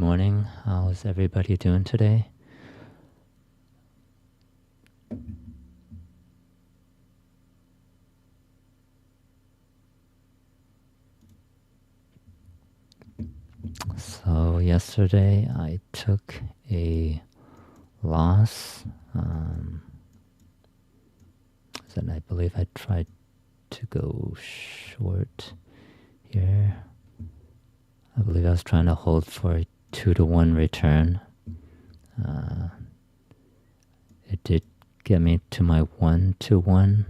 morning. How's everybody doing today? So yesterday I took a loss. And I believe I tried to go short here. I believe I was trying to hold for a 2-to-1 return. It did get me to my 1-to-1.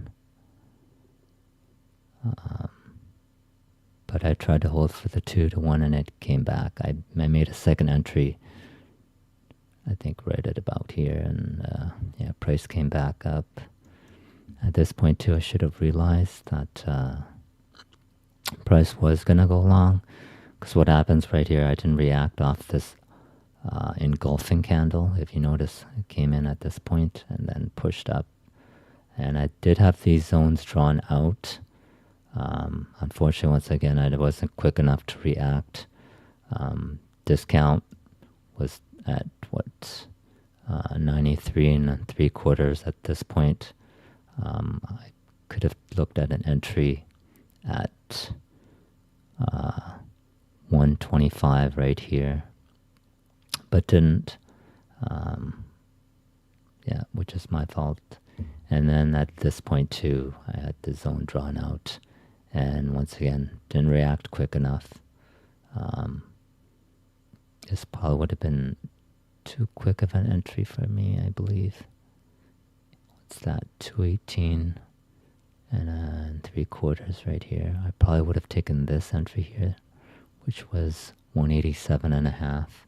But I tried to hold for the 2-to-1 and it came back. I made a second entry, I think right at about here, and price came back up. At this point too, I should have realized that price was gonna go long, because what happens right here, I didn't react off this engulfing candle. If you notice, it came in at this point and then pushed up, and I did have these zones drawn out. Unfortunately, once again, I wasn't quick enough to react. Discount was at 93 3/4 at this point. I could have looked at an entry at 125 right here, but didn't. Which is my fault. And then at this point too, I had the zone drawn out, and once again didn't react quick enough. This probably would have been too quick of an entry for me, I believe. What's that? 218 and 3/4 right here. I probably would have taken this entry here, which was 187.5,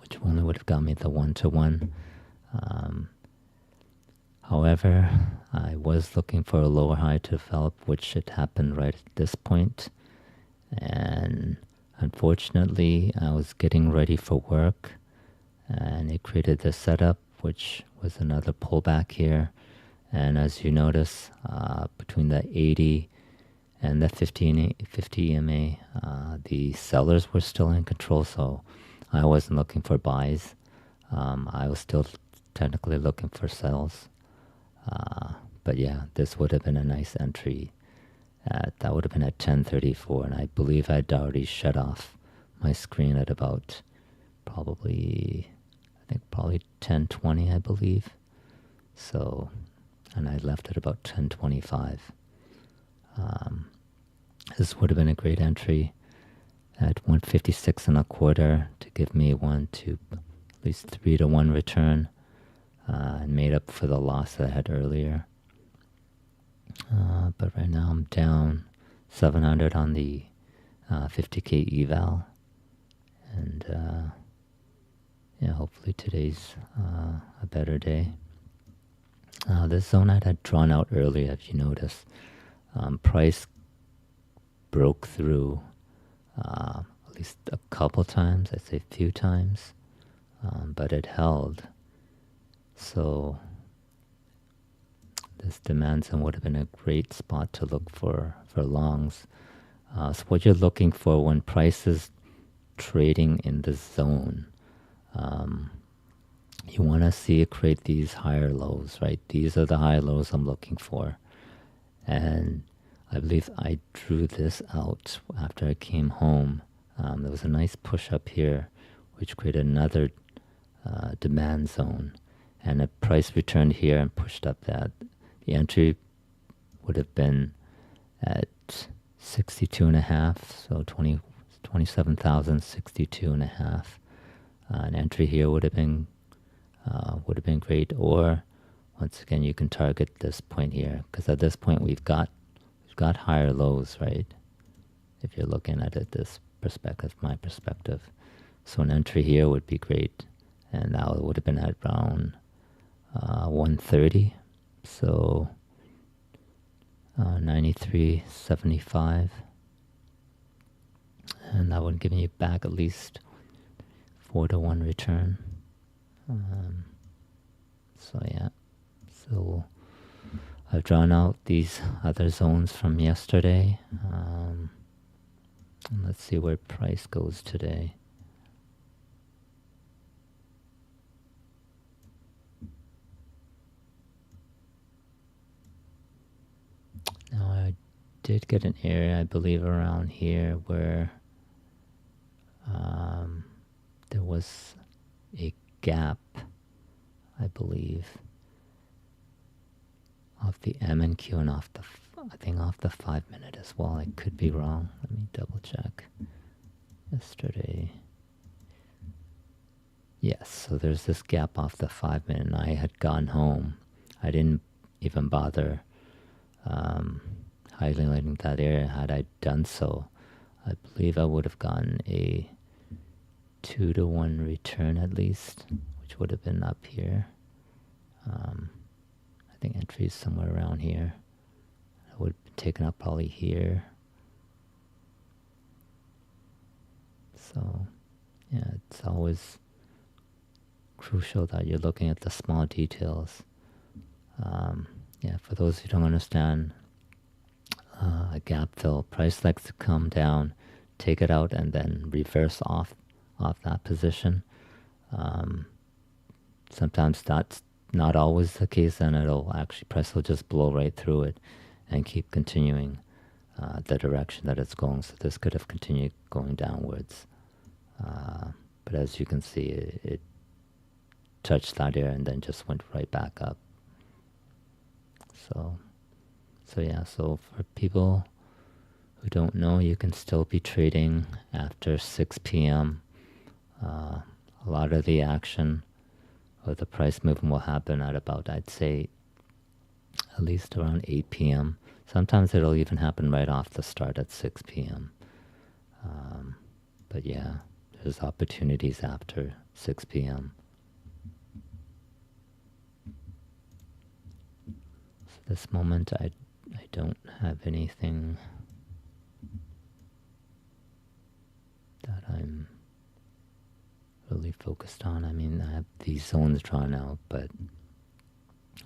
which only would have got me the 1-to-1. However, I was looking for a lower high to develop, which had happened right at this point. And unfortunately, I was getting ready for work, and it created this setup, which was another pullback here. And as you notice, between the 80 and the 50 EMA, the sellers were still in control, so I wasn't looking for buys. I was still technically looking for sells. But yeah, this would have been a nice entry. That would have been at 10:34, and I believe I'd already shut off my screen at about probably 10:20, I believe. So, and I left at about 10:25. This would have been a great entry at 156.25 to give me at least 3-to-1 return, and made up for the loss that I had earlier. But right now I'm down 700 on the 50K eval, and hopefully today's a better day. This zone I had drawn out earlier, if you notice, price broke through at least a couple times, I'd say a few times, but it held. So this demand zone would have been a great spot to look for longs. So what you're looking for when price is trading in this zone, you want to see it create these higher lows, right? These are the high lows I'm looking for. And I believe I drew this out after I came home. There was a nice push up here, which created another demand zone. And the price returned here and pushed up that. The entry would have been at 62.5, so 27,062.5. An entry here would have been great. Or once again, you can target this point here, because at this point we've got higher lows, right? If you're looking at it this perspective, my perspective. So an entry here would be great, and that would have been at around 130. So 93.75, and that would give you back at least 4-to-1 return. So I've drawn out these other zones from yesterday. And let's see where price goes today. Now I did get an area, I believe, around here where there was a gap, I believe, off the MNQ and off the, I think off the 5 minute as well. I could be wrong. Let me double check. Yesterday. Yes, so there's this gap off the 5 minute, and I had gone home. I didn't even bother highlighting that area. Had I done so, I believe I would have gotten a 2-to-1 return at least, which would have been up here. I think entry is somewhere around here. I would have been taken up probably here. So, yeah, it's always crucial that you're looking at the small details. Yeah, for those who don't understand, a gap fill, price likes to come down, take it out, and then reverse off that position. Sometimes that's not always the case, and it'll actually, price will just blow right through it and keep continuing the direction that it's going. So this could have continued going downwards. But as you can see, it touched that area and then just went right back up. So yeah, so for people who don't know, you can still be trading after 6 p.m. A lot of the action or the price movement will happen at about, I'd say, at least around 8 p.m. Sometimes it'll even happen right off the start at 6 p.m. But yeah, there's opportunities after 6 p.m. So this moment, I don't have anything that I'm really focused on. I mean, I have these zones drawn out, but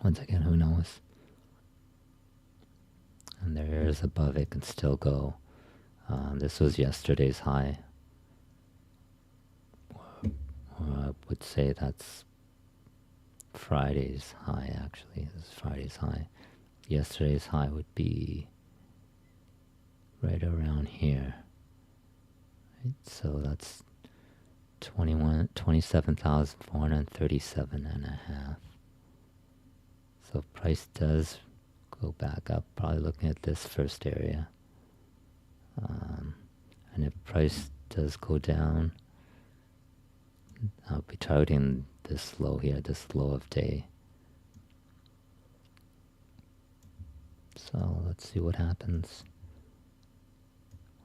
once again, who knows? And there is above it can still go. This was yesterday's high. Or I would say that's Friday's high, actually. This is Friday's high. Yesterday's high would be right around here. Right? So that's 27,437 and a half. So if price does go back up, probably looking at this first area. And if price does go down, I'll be targeting this low here, this low of day. So let's see what happens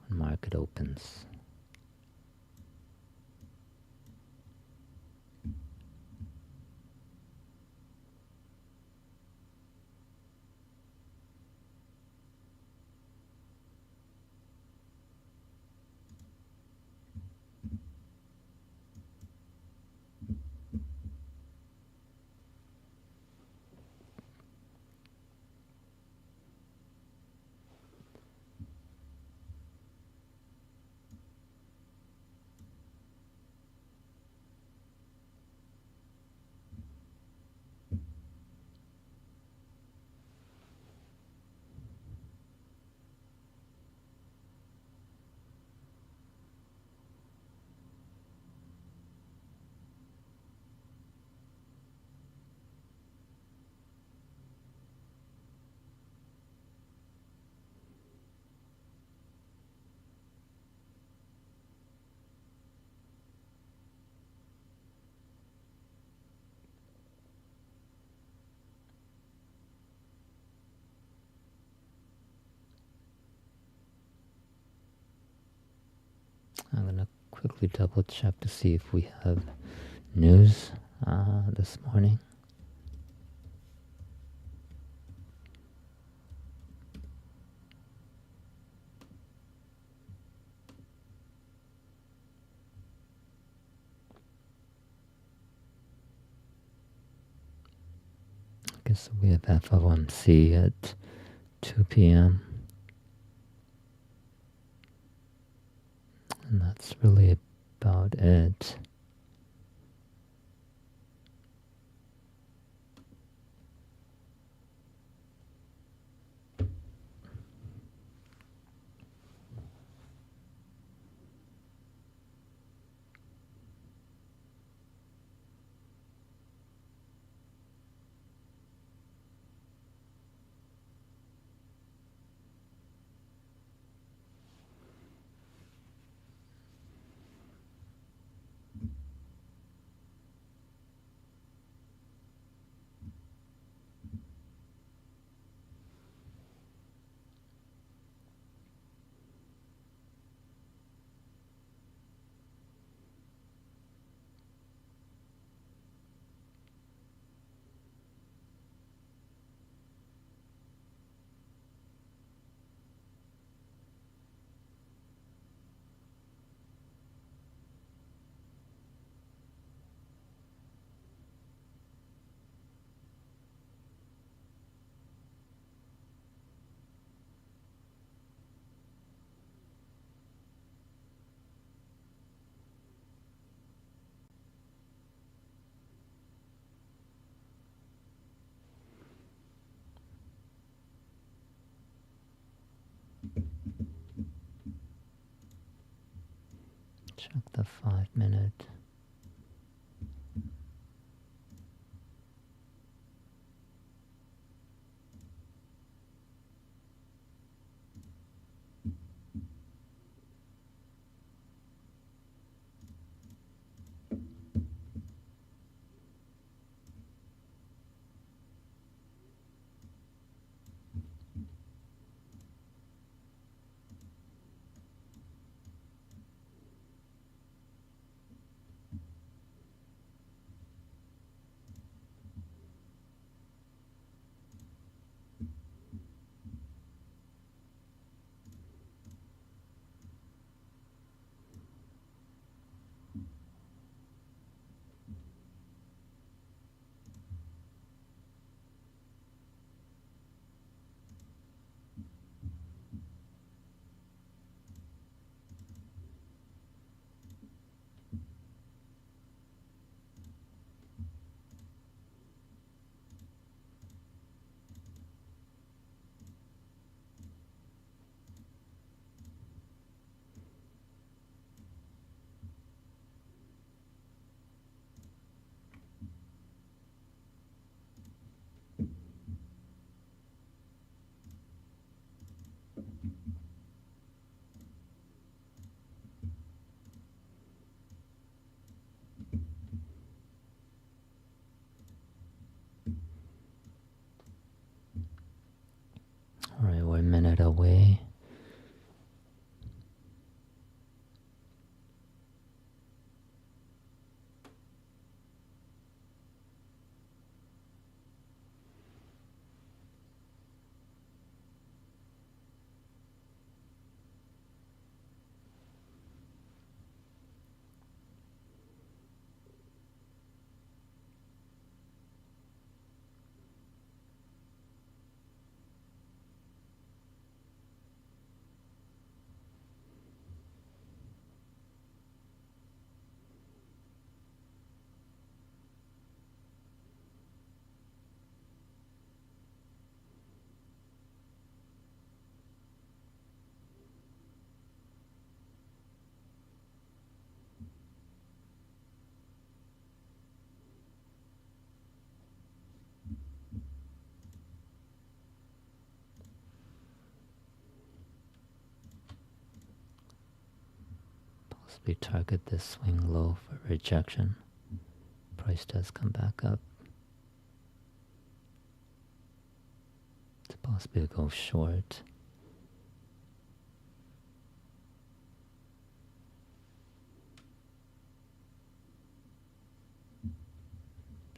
when market opens. I'm gonna quickly double check to see if we have news this morning. I guess we have FOMC at 2 p.m. And that's really about it. Check the 5 minute. Alright, we're a minute away. Possibly target this swing low for rejection. Price does come back up. It's possible to go short.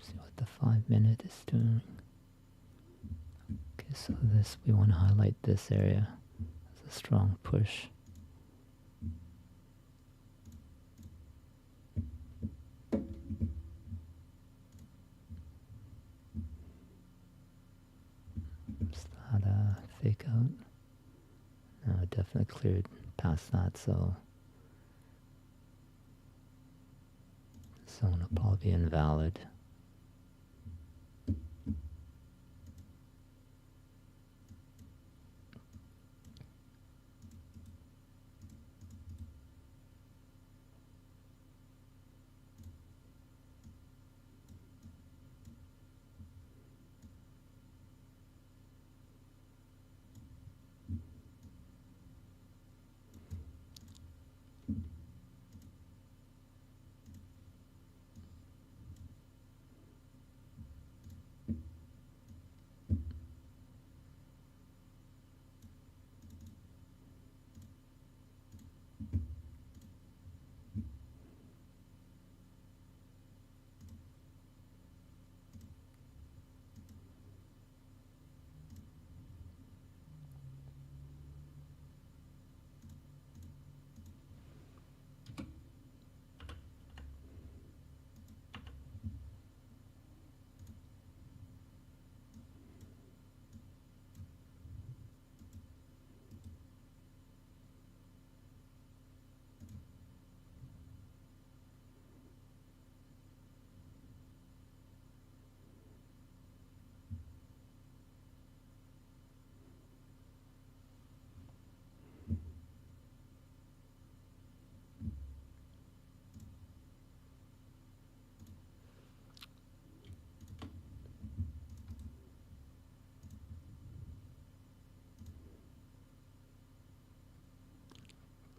See what the 5 minute is doing. Okay, so this, we want to highlight this area as a strong push. Is that a fake out? No, it definitely cleared past that, so zone will probably be invalid.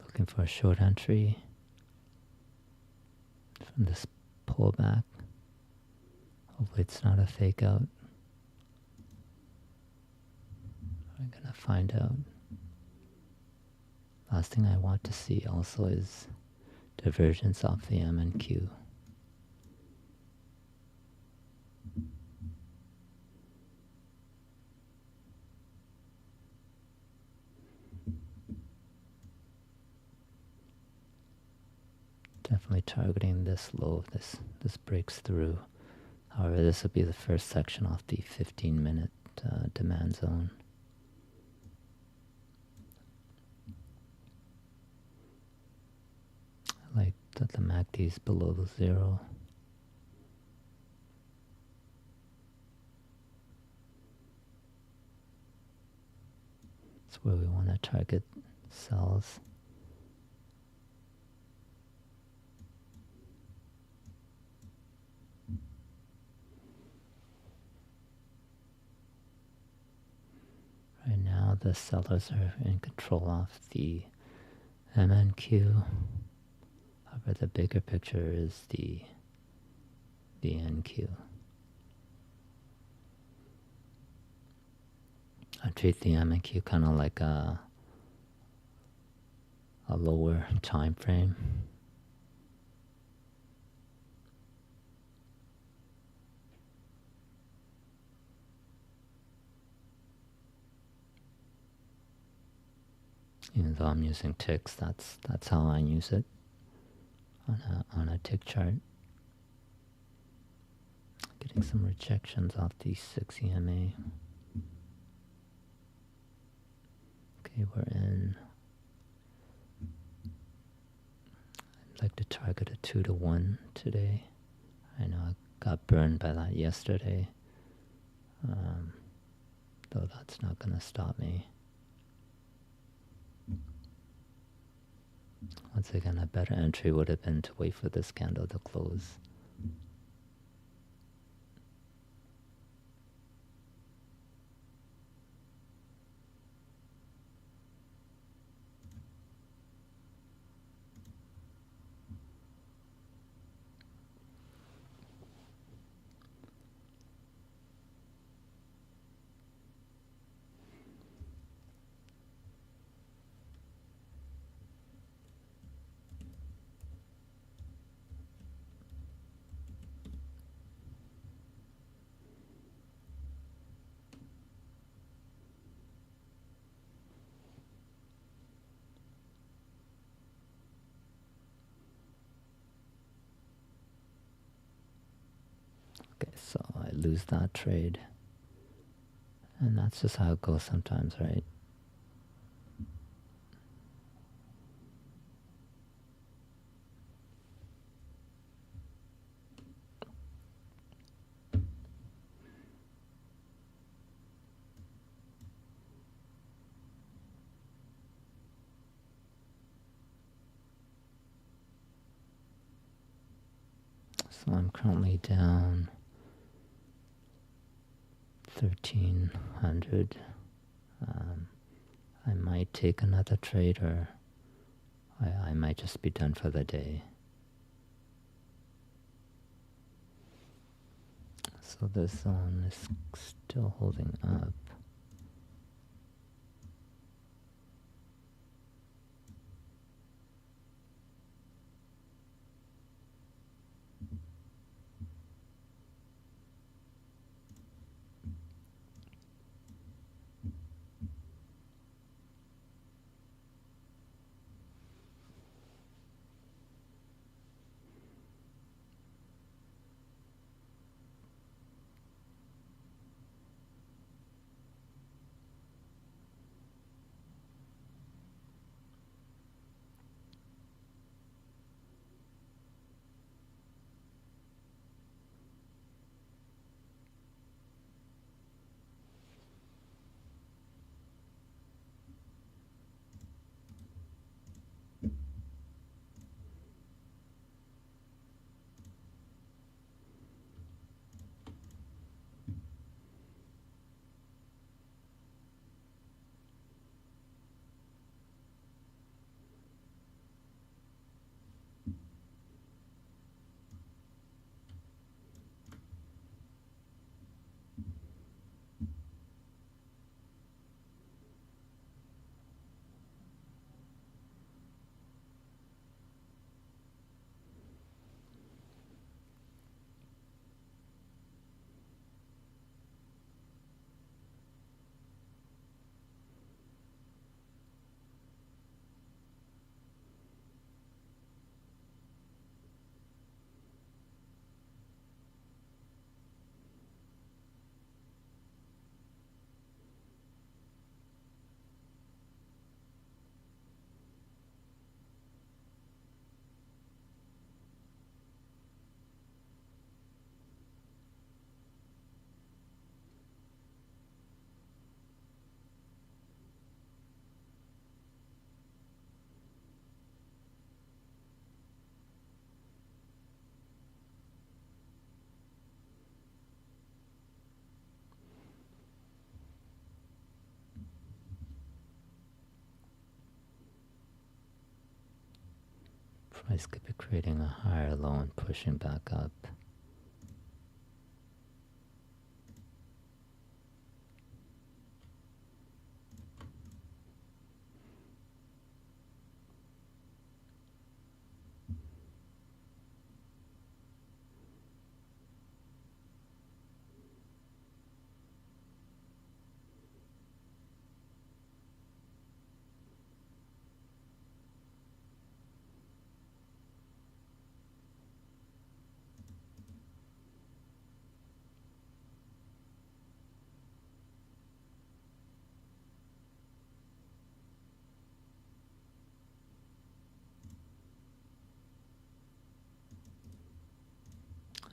Looking for a short entry from this pullback. Hopefully it's not a fake out. We're gonna find out. Last thing I want to see also is divergence off the MNQ. Definitely targeting this low if this breaks through. However, this will be the first section off the 15-minute demand zone. I like that the MACD is below the zero. That's where we want to target sells. Right now the sellers are in control of the MNQ. However, the bigger picture is the NQ. I treat the MNQ kind of like a lower time frame. Even though I'm using ticks, that's how I use it on a tick chart. Getting some rejections off the 6 EMA. Okay, we're in. I'd like to target a 2 to 1 today. I know I got burned by that yesterday, though that's not going to stop me. Once again, a better entry would have been to wait for this candle to close. Okay, so I lose that trade. And that's just how it goes sometimes, right? So I'm currently down 1,300. I might take another trade, or I might just be done for the day. So this zone is still holding up. Price could be creating a higher low and pushing back up.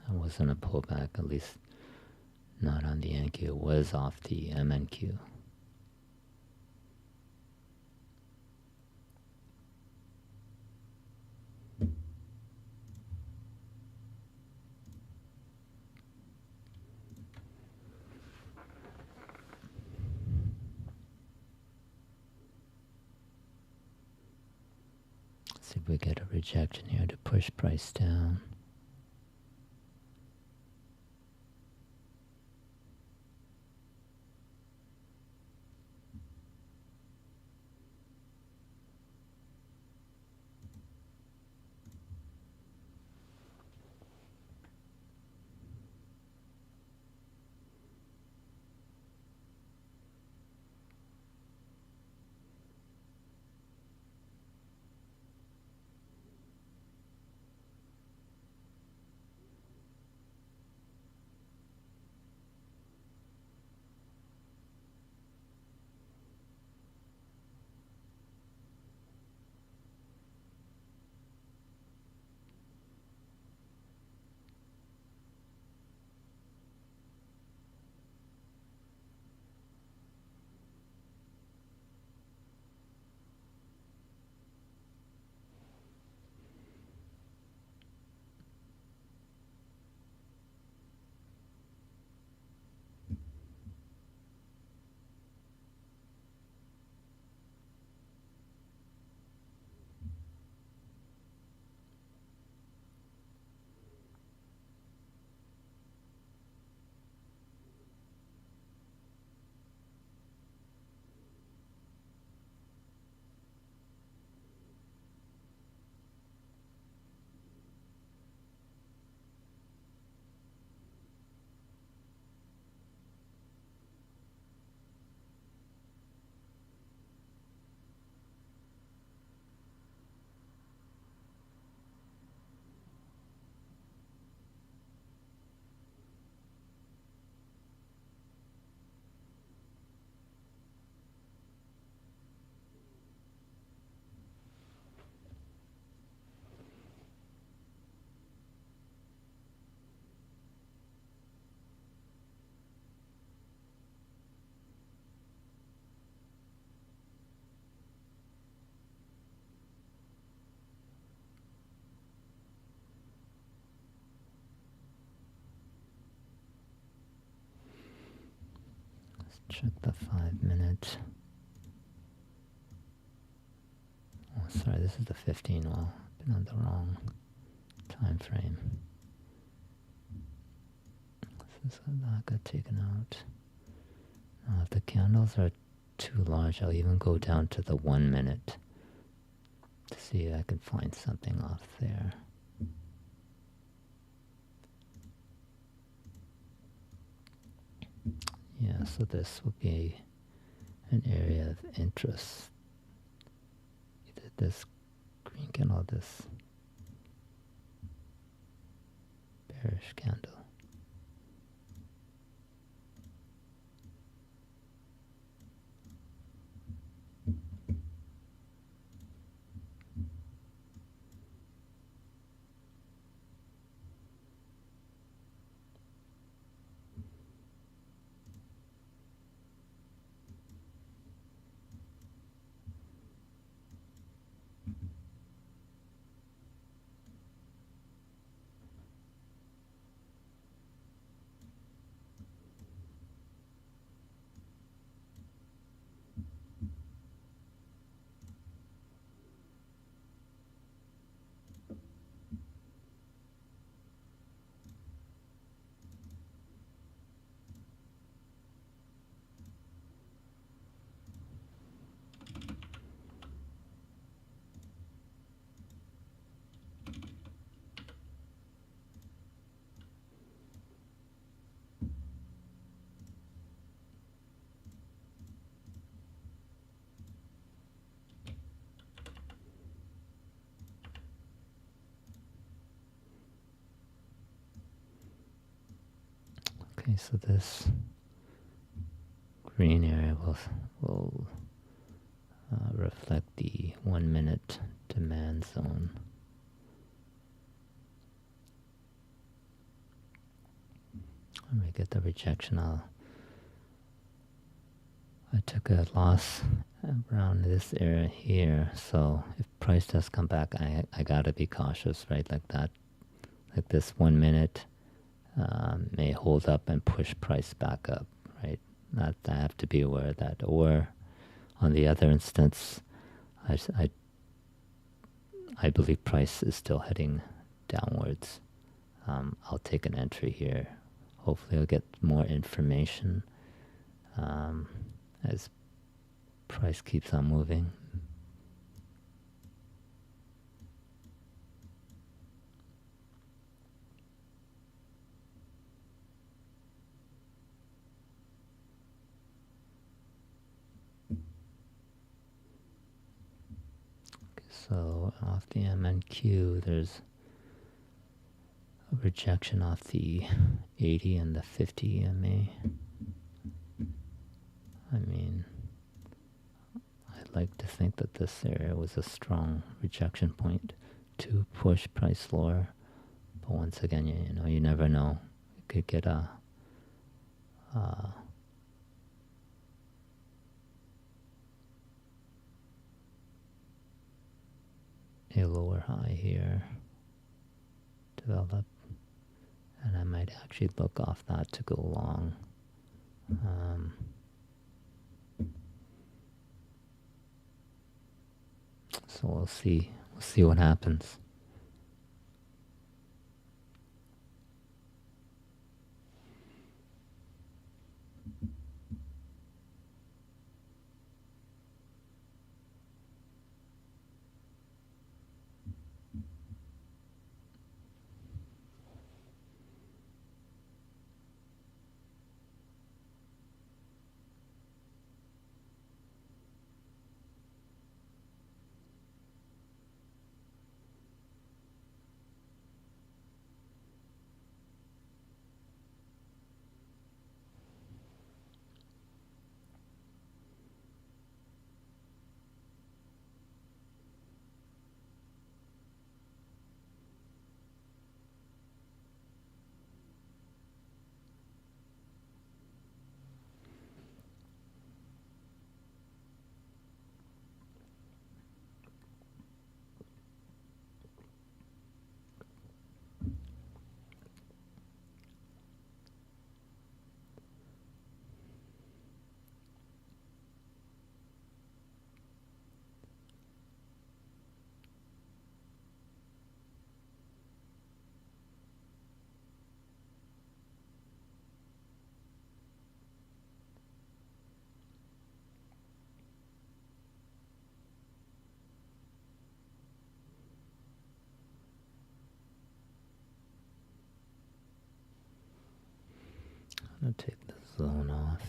It wasn't a pullback, at least not on the NQ. It was off the MNQ. See if we get a rejection here to push price down. Check the 5-minute. Oh, sorry, this is the 15. Well, been on the wrong time frame. This that got taken out. Now, if the candles are too large, I'll even go down to the 1 minute to see if I can find something off there. Yeah, so this will be an area of interest. Either this green candle or this bearish candle. Okay, so this green area will reflect the 1 minute demand zone. When we get the rejection, I took a loss around this area here, so if price does come back, I gotta be cautious, right? Like that, like this 1 minute may hold up and push price back up, right? That I have to be aware of that. Or on the other instance, I believe price is still heading downwards. I'll take an entry here. Hopefully I'll get more information as price keeps on moving. So off the MNQ, there's a rejection off the 80 and the 50 EMA. I mean, I'd like to think that this area was a strong rejection point to push price lower. But once again, you never know. You could get a lower high here develop, and I might actually look off that to go long. So we'll see what happens. gonna take the zone off.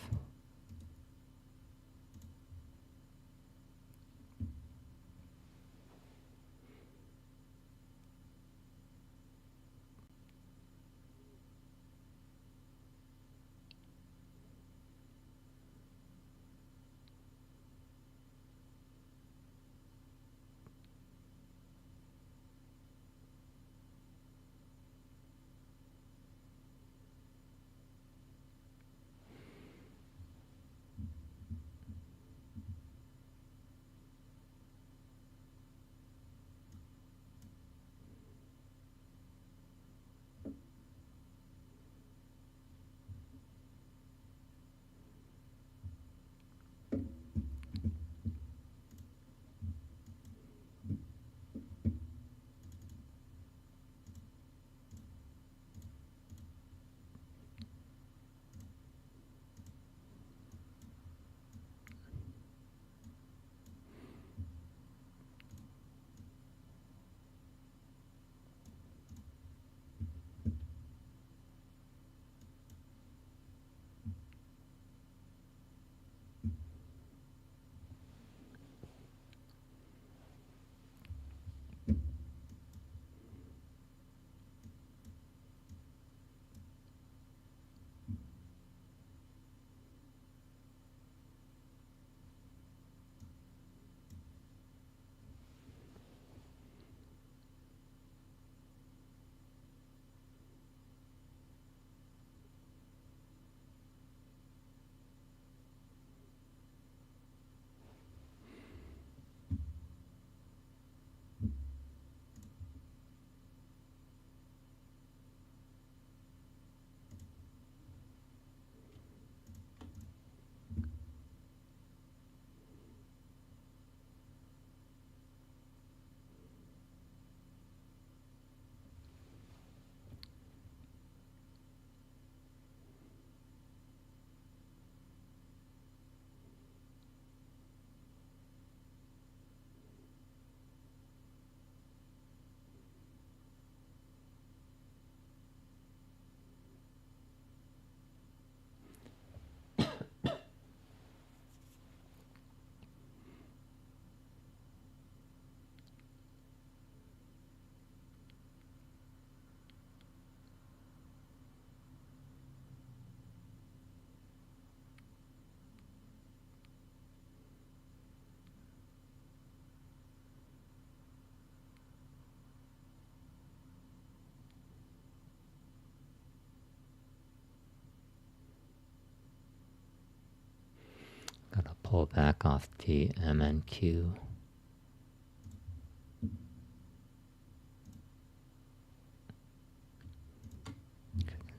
Gotta pull back off the MNQ.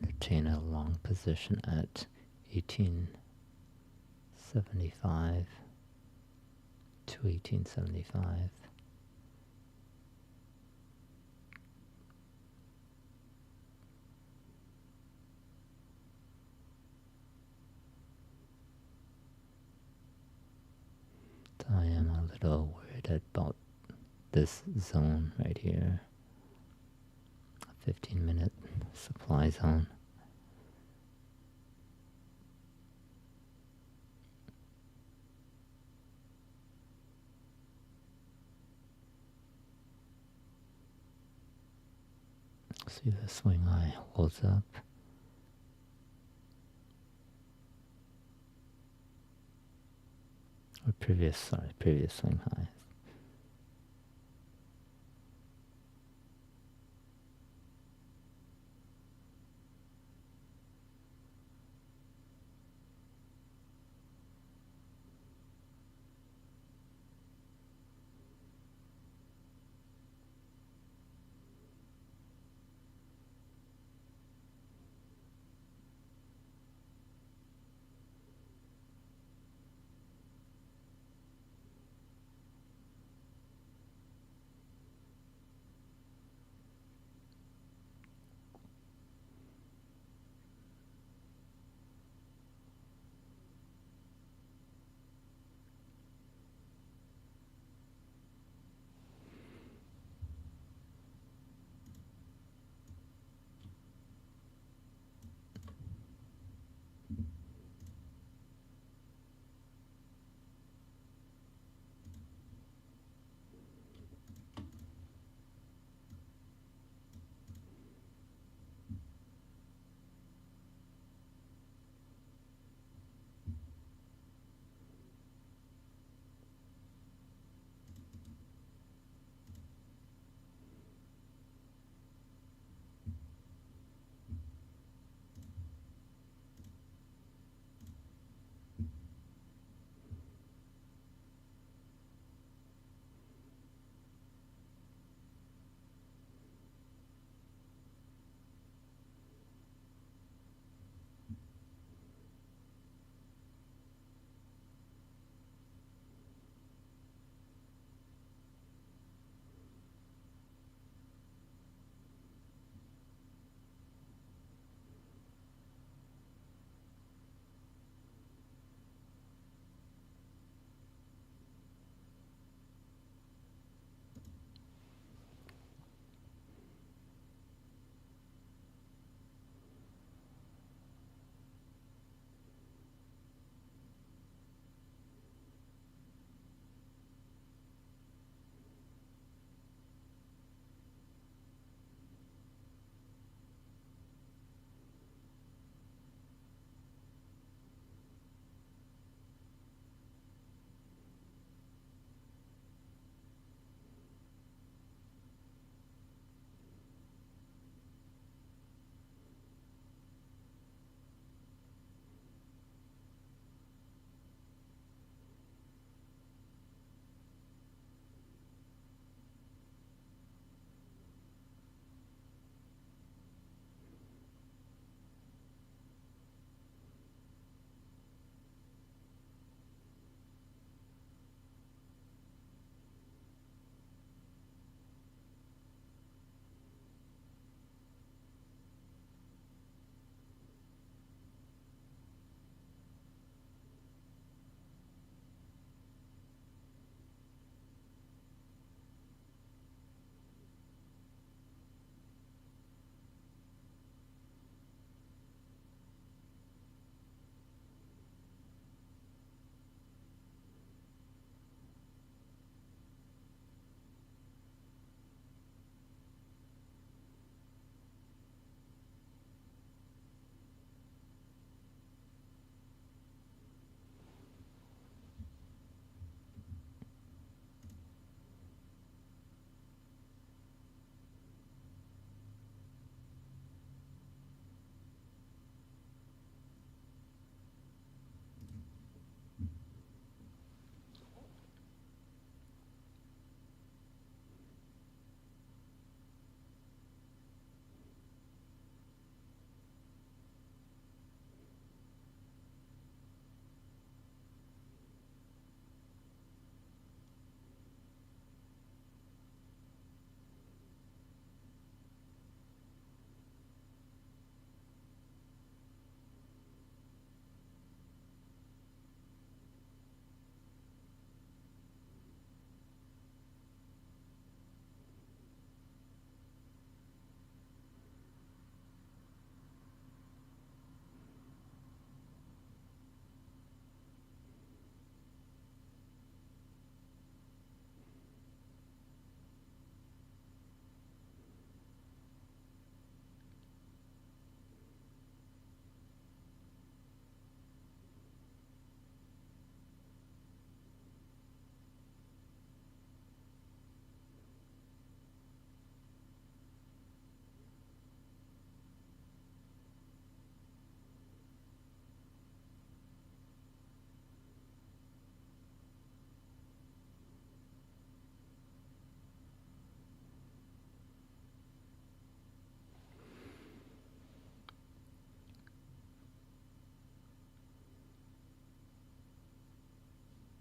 Retain a long position at 1875 to 1875. I am a little worried about this zone right here. 15-minute supply zone. See the swing high holds up. Or previous swing high.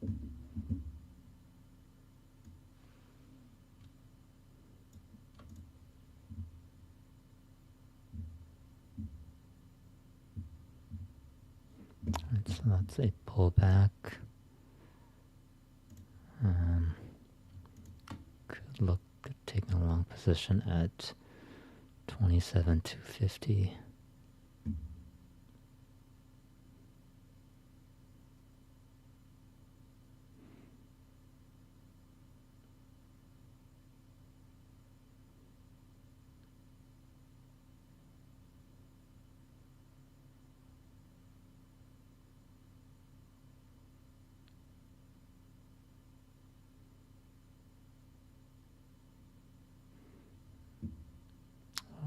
So that's a pullback. Could look at taking a long position at 27,250.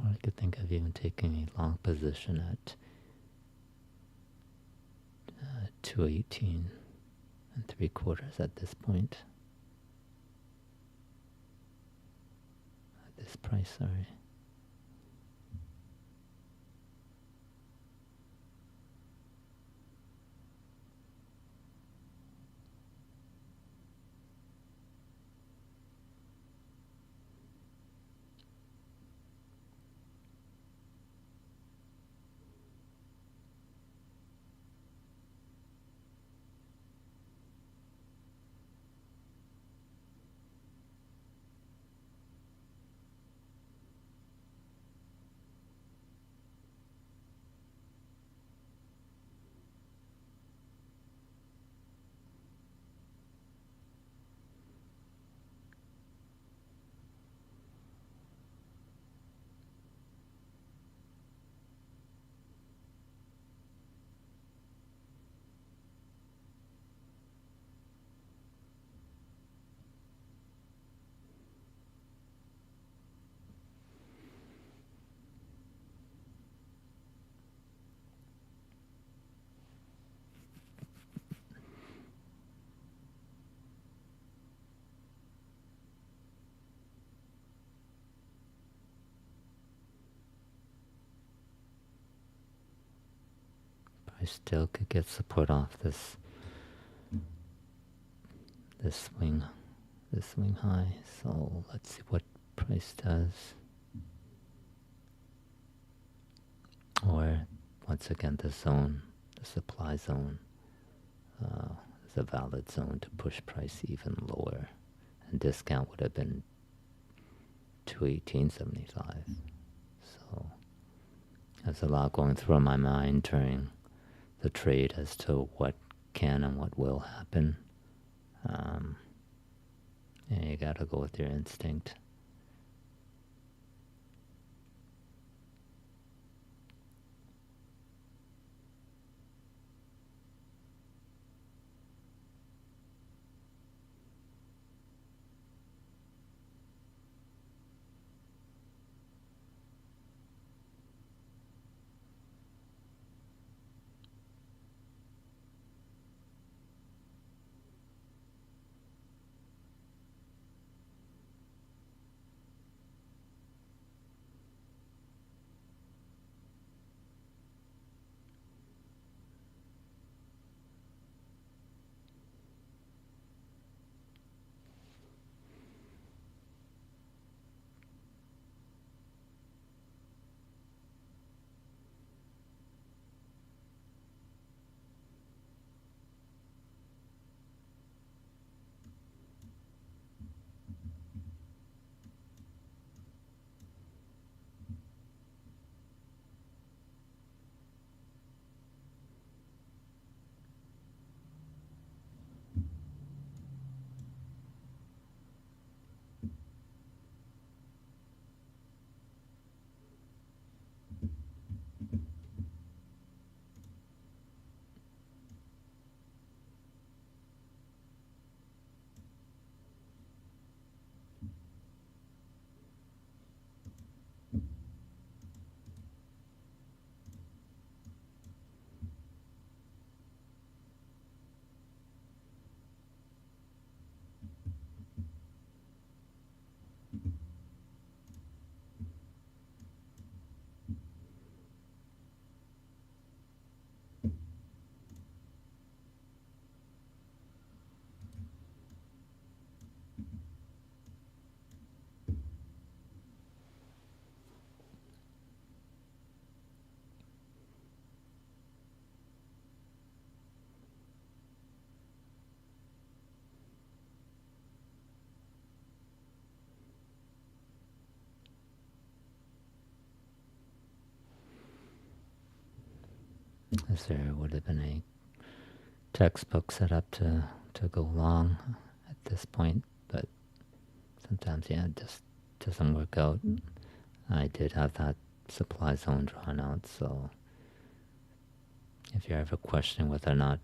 Or I could think of even taking a long position at 218 and 3/4 at this point. At this price, sorry. I still could get support off this swing high. So let's see what price does. Or once again, the supply zone, is a valid zone to push price even lower, and discount would have been 218.75. So there's a lot going through my mind during the trade as to what can and what will happen. And you gotta go with your instinct. as there would have been a textbook set up to go along at this point, but sometimes, yeah, it just doesn't work out. I did have that supply zone drawn out, so if you're ever questioning whether or not,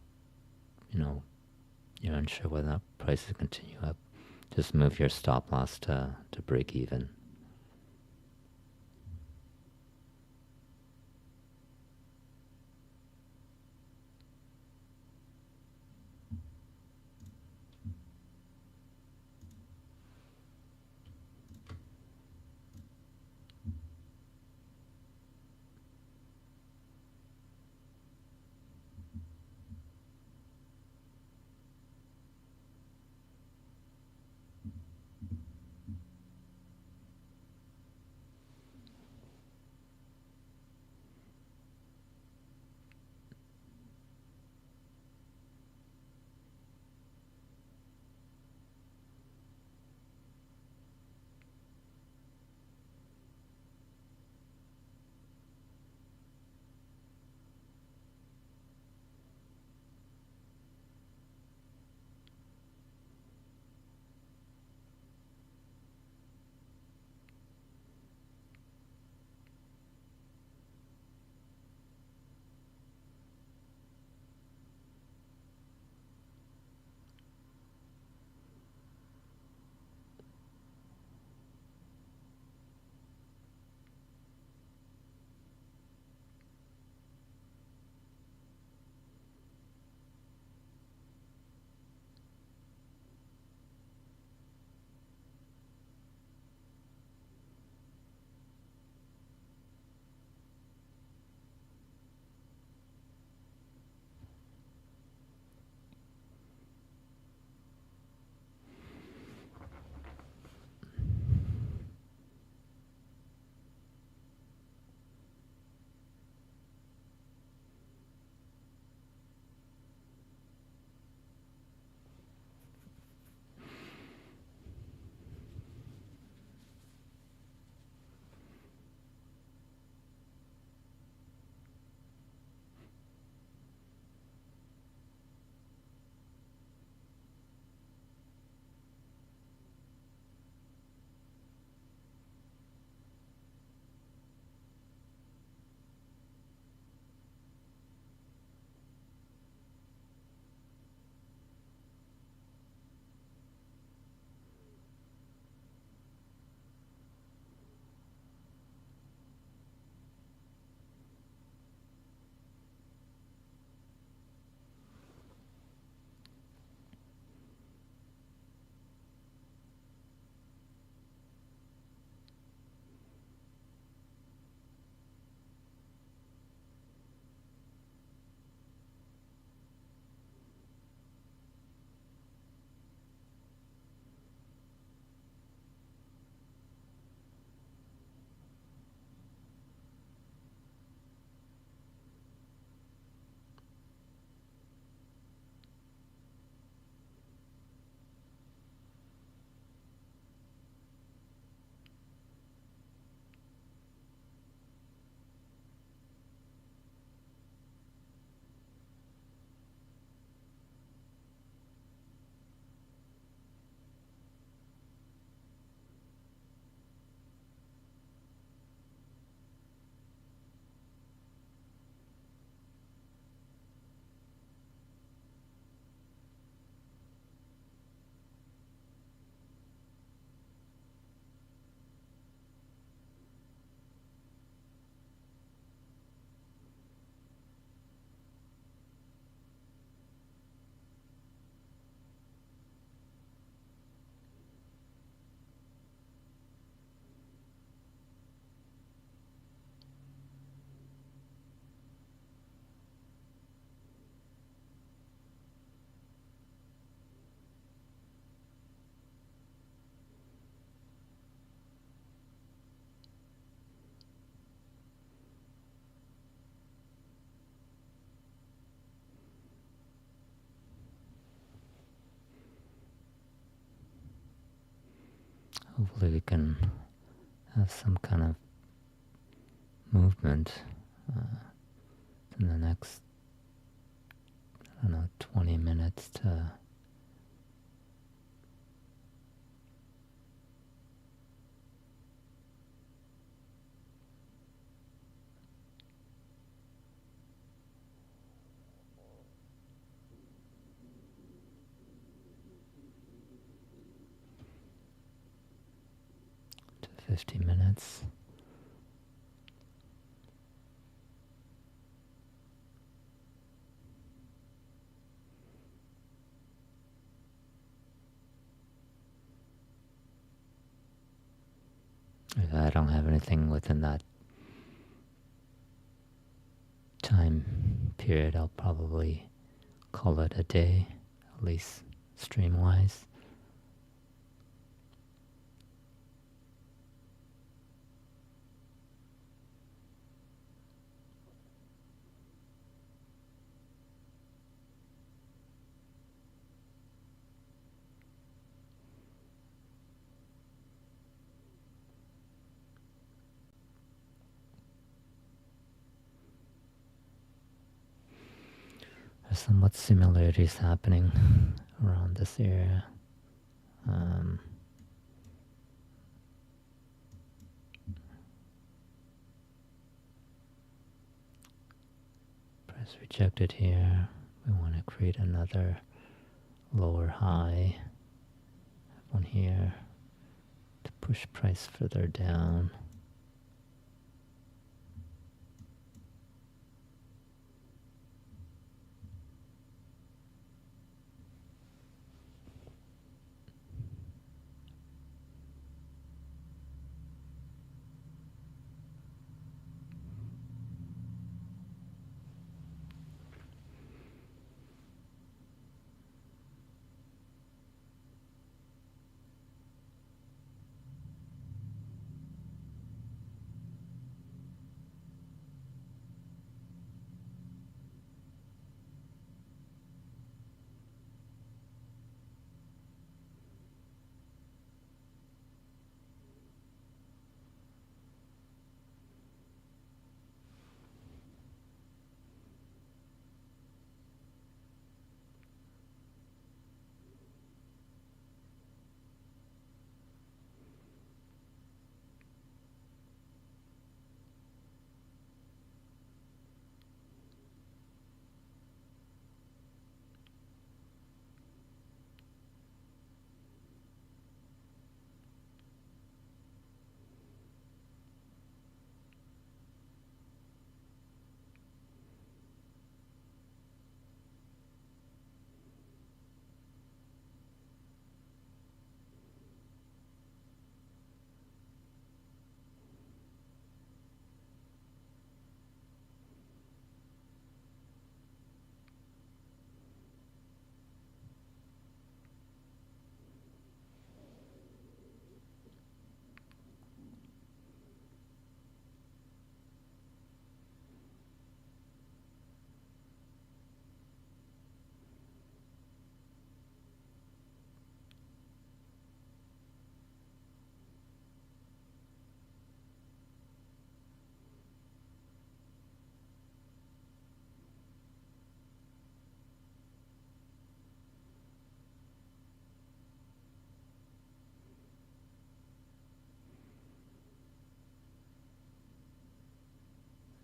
you know, you're unsure whether or not prices continue up, just move your stop loss to break even. Hopefully we can have some kind of movement in the next, I don't know, 20 minutes to to 50 minutes. If I don't have anything within that time period, I'll probably call it a day, at least stream-wise. There's somewhat similarities happening around this area. Price rejected here. We want to create another lower high. Have one here to push price further down.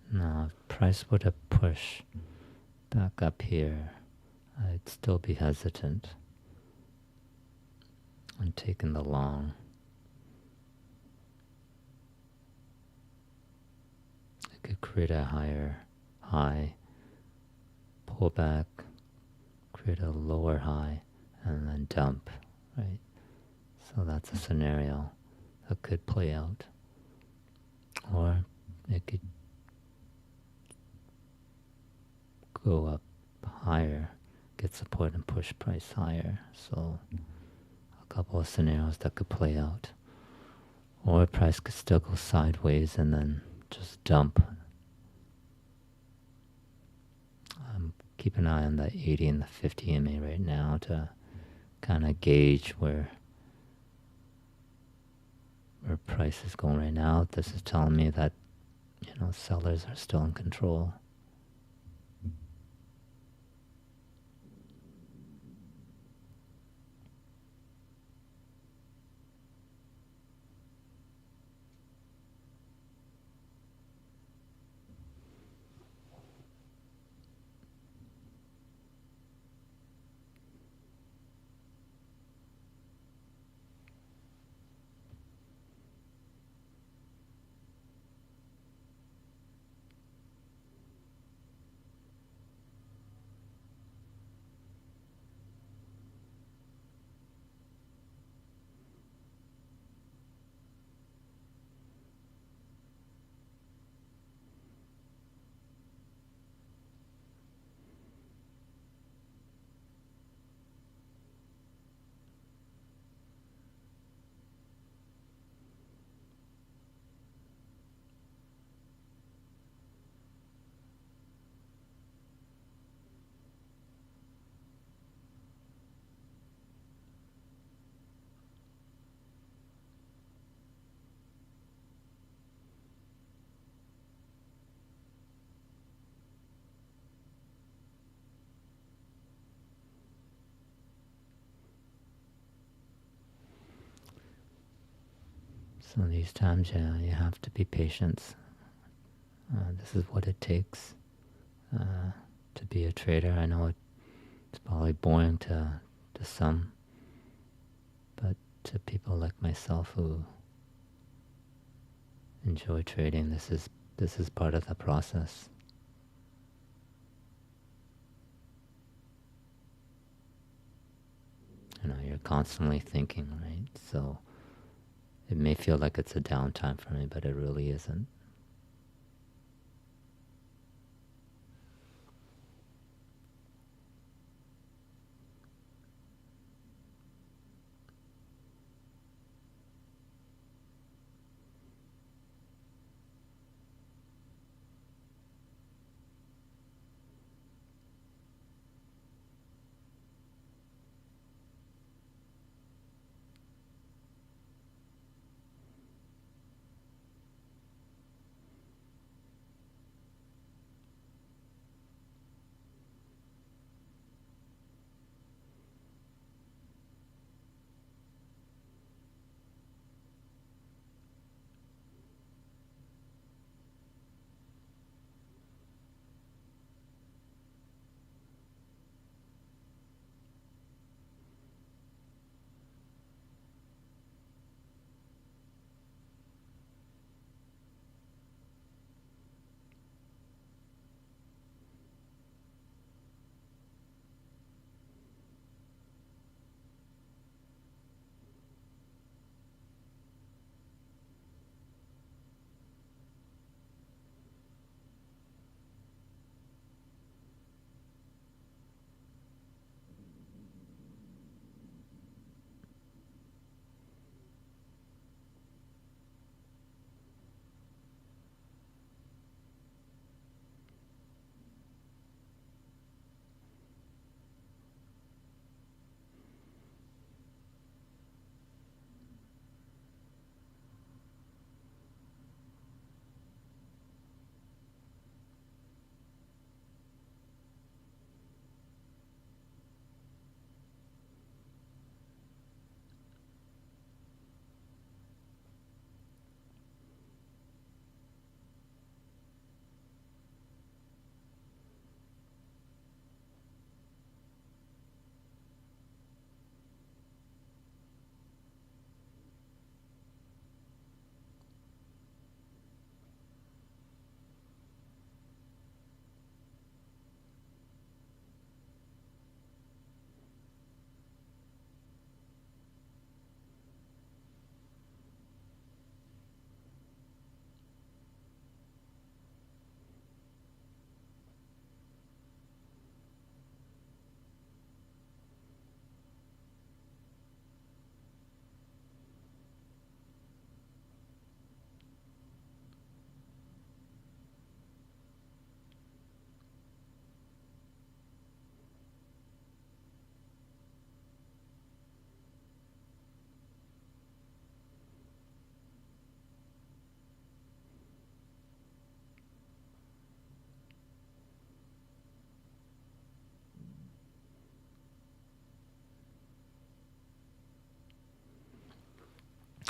Now, if price were to push back up here, I'd still be hesitant on taking the long. I could create a higher high, pull back, create a lower high, and then dump, right? So that's a scenario that could play out. Or it could go up higher, get support and push price higher. So a couple of scenarios that could play out. Or price could still go sideways and then just dump. Keep an eye on the 80 and the 50 EMA right now to kind of gauge where price is going right now. This is telling me that sellers are still in control. So these times, yeah, you have to be patient. This is what it takes to be a trader. I know it's probably boring to some, but to people like myself who enjoy trading, this is part of the process. You know, you're constantly thinking, right? So it may feel like it's a downtime for me, but it really isn't.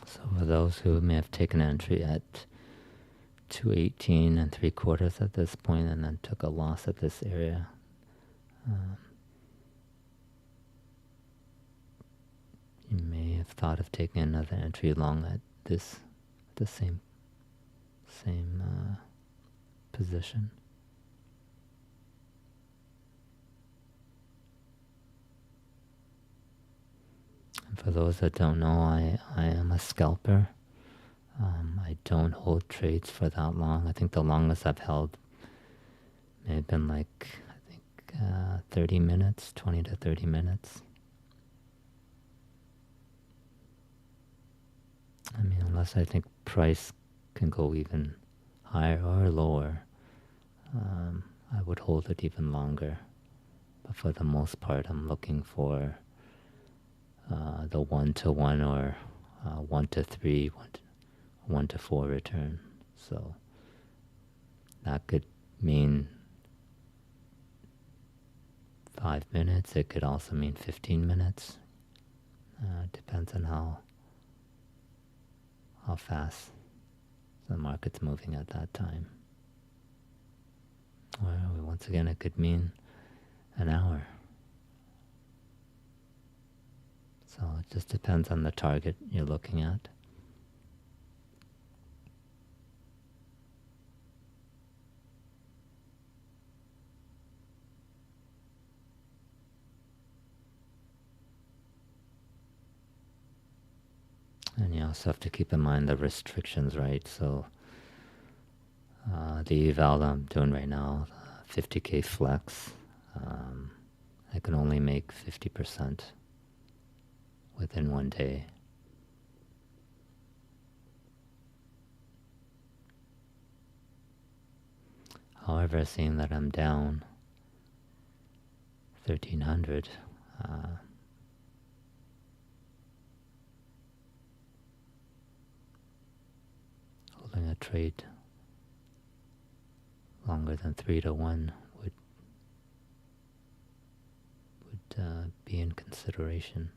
So for those who may have taken entry at 218 and 3/4 at this point and then took a loss at this area, you may have thought of taking another entry long at the same position. And for those that don't know, I am a scalper. I don't hold trades for that long. I think the longest I've held may have been like, 30 minutes, 20 to 30 minutes. I mean, unless I think price can go even higher or lower, I would hold it even longer. But for the most part, I'm looking for the 1-to-1 or 1-to-3, 1-to-4 return. So that could mean 5 minutes. It could also mean 15 minutes. Depends on how how fast the market's moving at that time. Well, once again, it could mean an hour. So it just depends on the target you're looking at. And you also have to keep in mind the restrictions, right? So the eval I'm doing right now, 50K flex, I can only make 50% within 1 day. However, seeing that I'm down 1,300, holding a trade longer than 3 to 1 would be in consideration.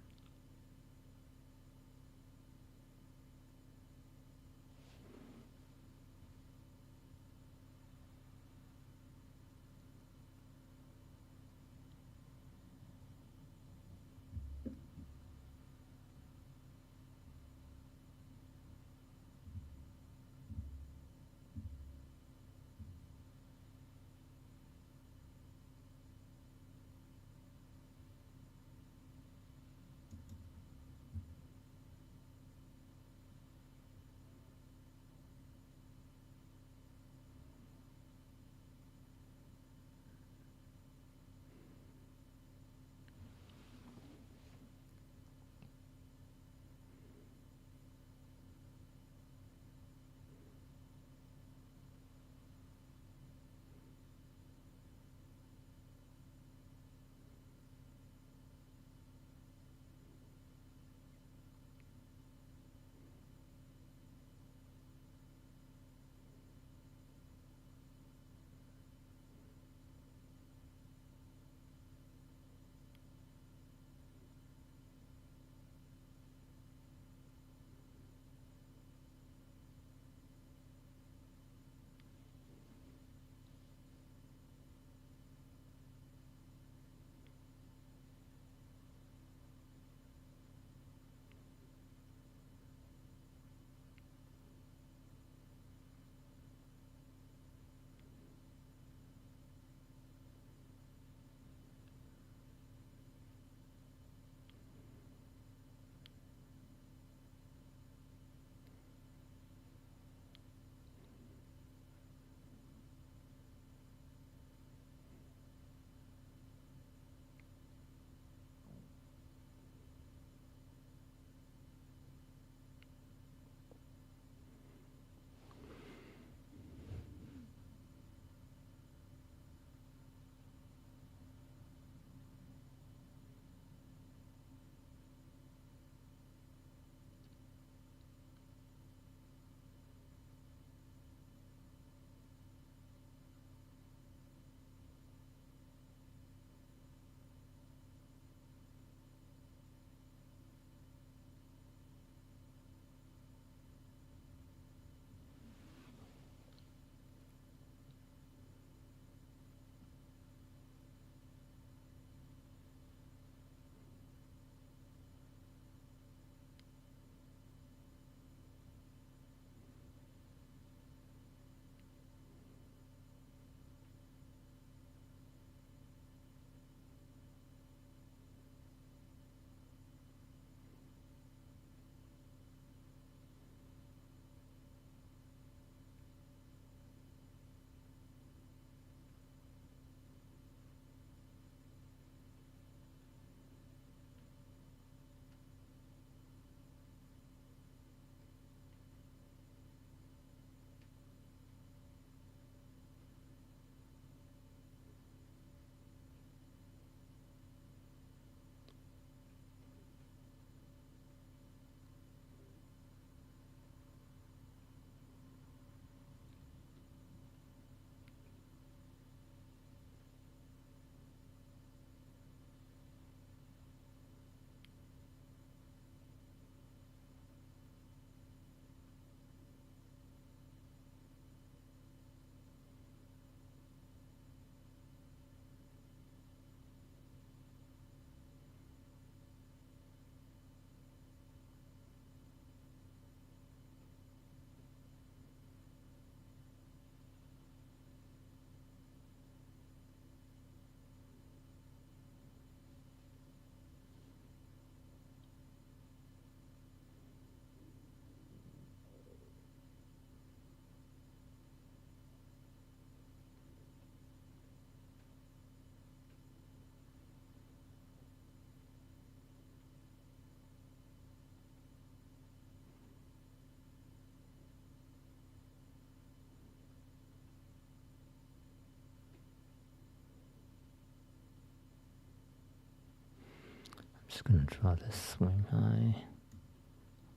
just gonna draw this swing high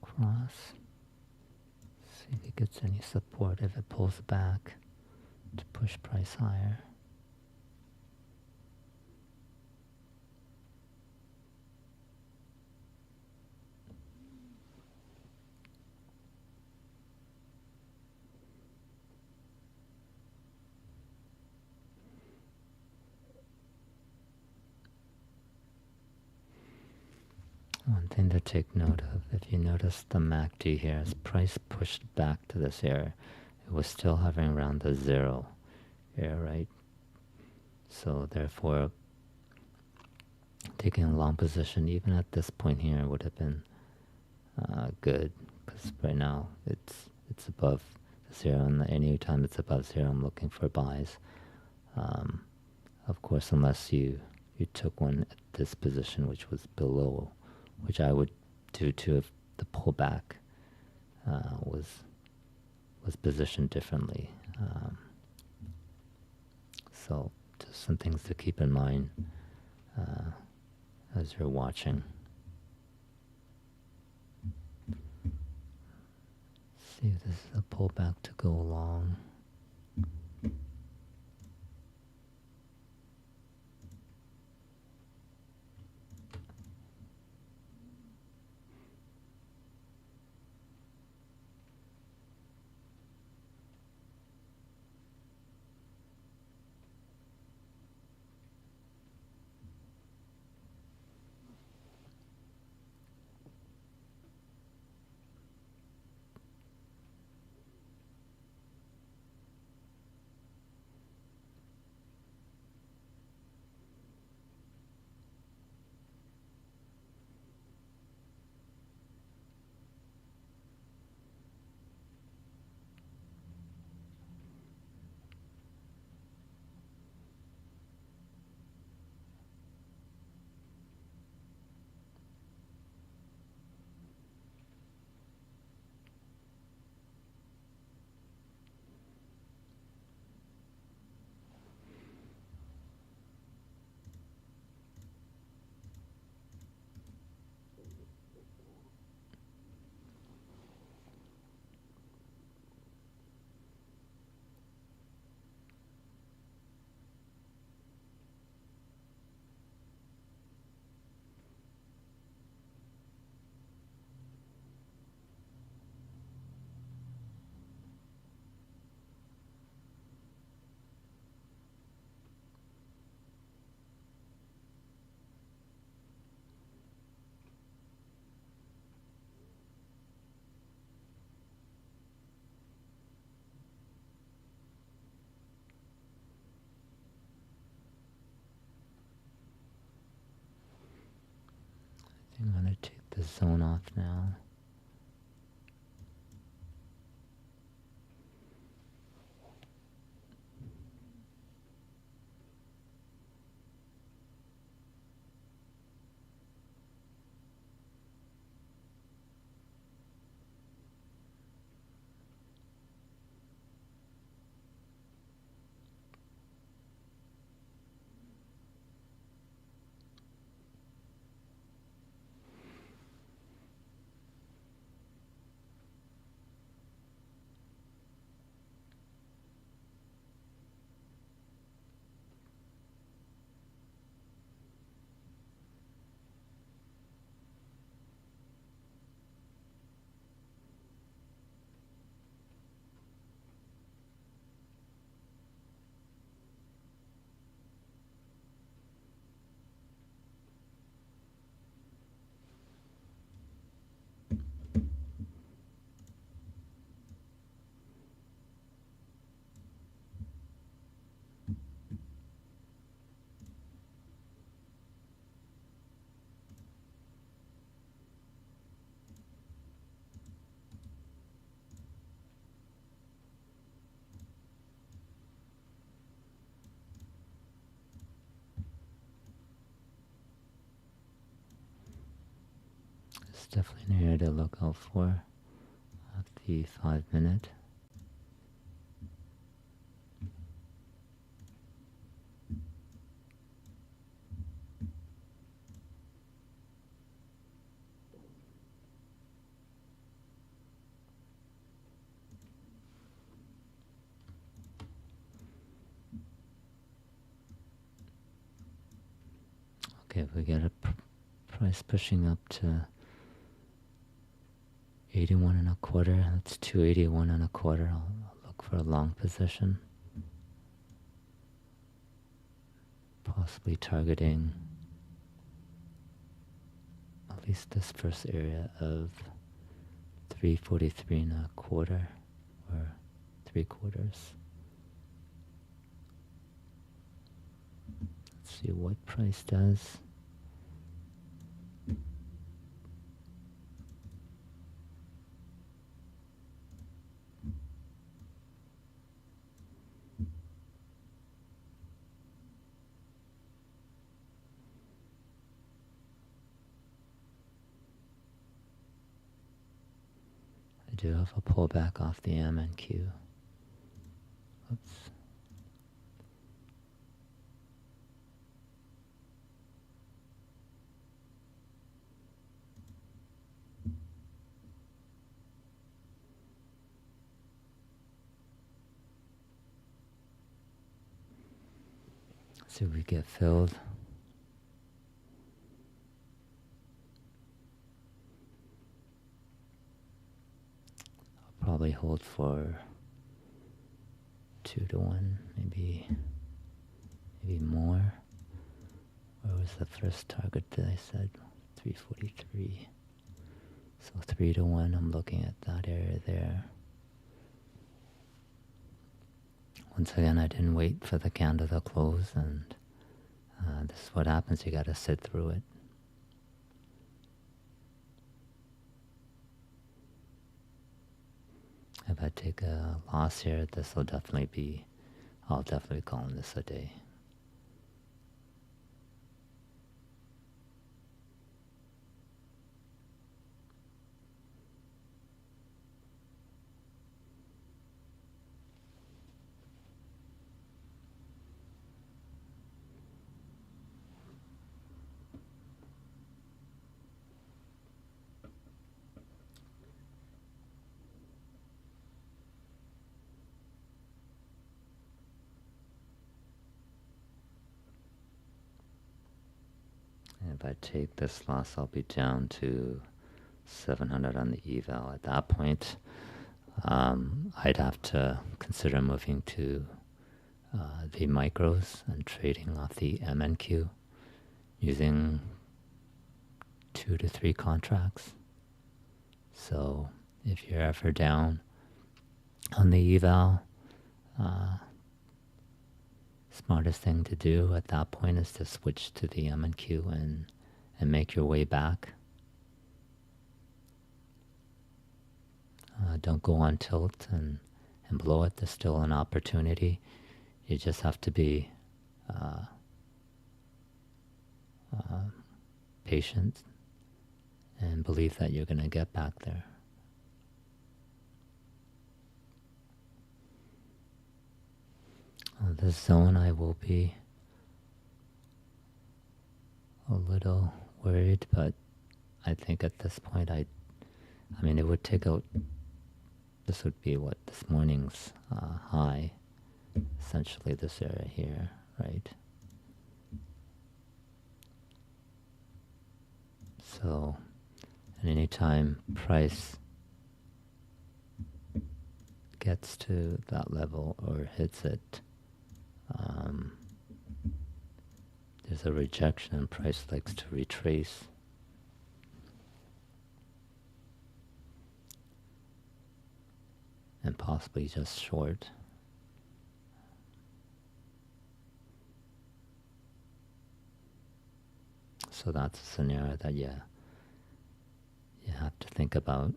across. See if it gets any support if it pulls back to push price higher. One thing to take note of, if you notice the MACD here, as price pushed back to this area, it was still hovering around the 0 area, right? So therefore, taking a long position, even at this point here, would have been good, because right now it's above 0, and any time it's above 0, I'm looking for buys. Of course, unless you took one at this position, which was below, which I would do too if the pullback was positioned differently. So just some things to keep in mind as you're watching. See if this is a pullback to go along. I'm going to take the zone off now. It's definitely an area to look out for at the 5-minute. Okay, if we get a price pushing up to 81 and a quarter, that's 281 and a quarter. I'll look for a long position. Possibly targeting at least this first area of 343 and a quarter or 3/4. Let's see what price does. I do have a pullback off the MNQ. Oops. See if we get filled. I'll probably hold for 2-1, maybe more. Where was the first target that I said? 343. So 3-1, I'm looking at that area there. Once again, I didn't wait for the candle to close, and this is what happens. You gotta sit through it. If I take a loss here, this will definitely be, I'll definitely call this a day. If I take this loss, I'll be down to 700 on the eval. At that point, I'd have to consider moving to the micros and trading off the MNQ using 2 to 3 contracts. So if you're ever down on the eval, smartest thing to do at that point is to switch to the MNQ and make your way back. Don't go on tilt and blow it. There's still an opportunity. You just have to be patient and believe that you're going to get back there. This zone, I will be a little worried, but I think at this point, I mean, it would take out, this would be what, this morning's high, essentially this area here, right? So, at any time price gets to that level or hits it, there's a rejection and price likes to retrace. And possibly just short. So that's a scenario that you have to think about.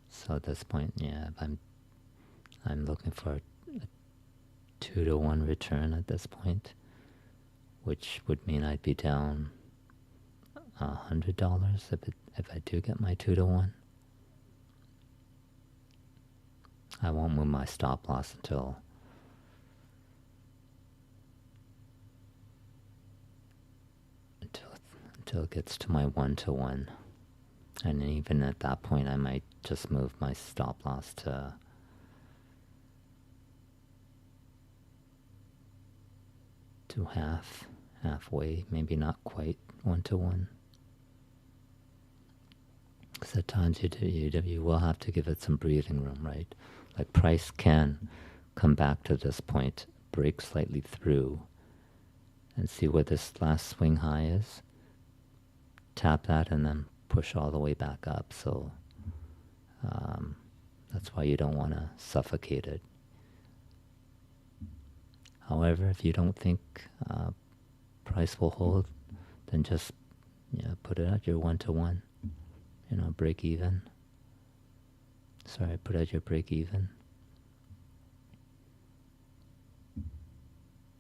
So at this point, yeah, I'm looking for a 2-1 return at this point, which would mean I'd be down $100 if I do get my 2-1. I won't move my stop loss until it gets to my 1-1, and even at that point, I might just move my stop loss to to halfway, maybe not quite 1-to-1. Because at times you will have to give it some breathing room, right? Like price can come back to this point, break slightly through, and see where this last swing high is. Tap that and then push all the way back up. So that's why you don't want to suffocate it. However, if you don't think price will hold, then just put it at your 1-to-1. Break even. Sorry, put at your break even.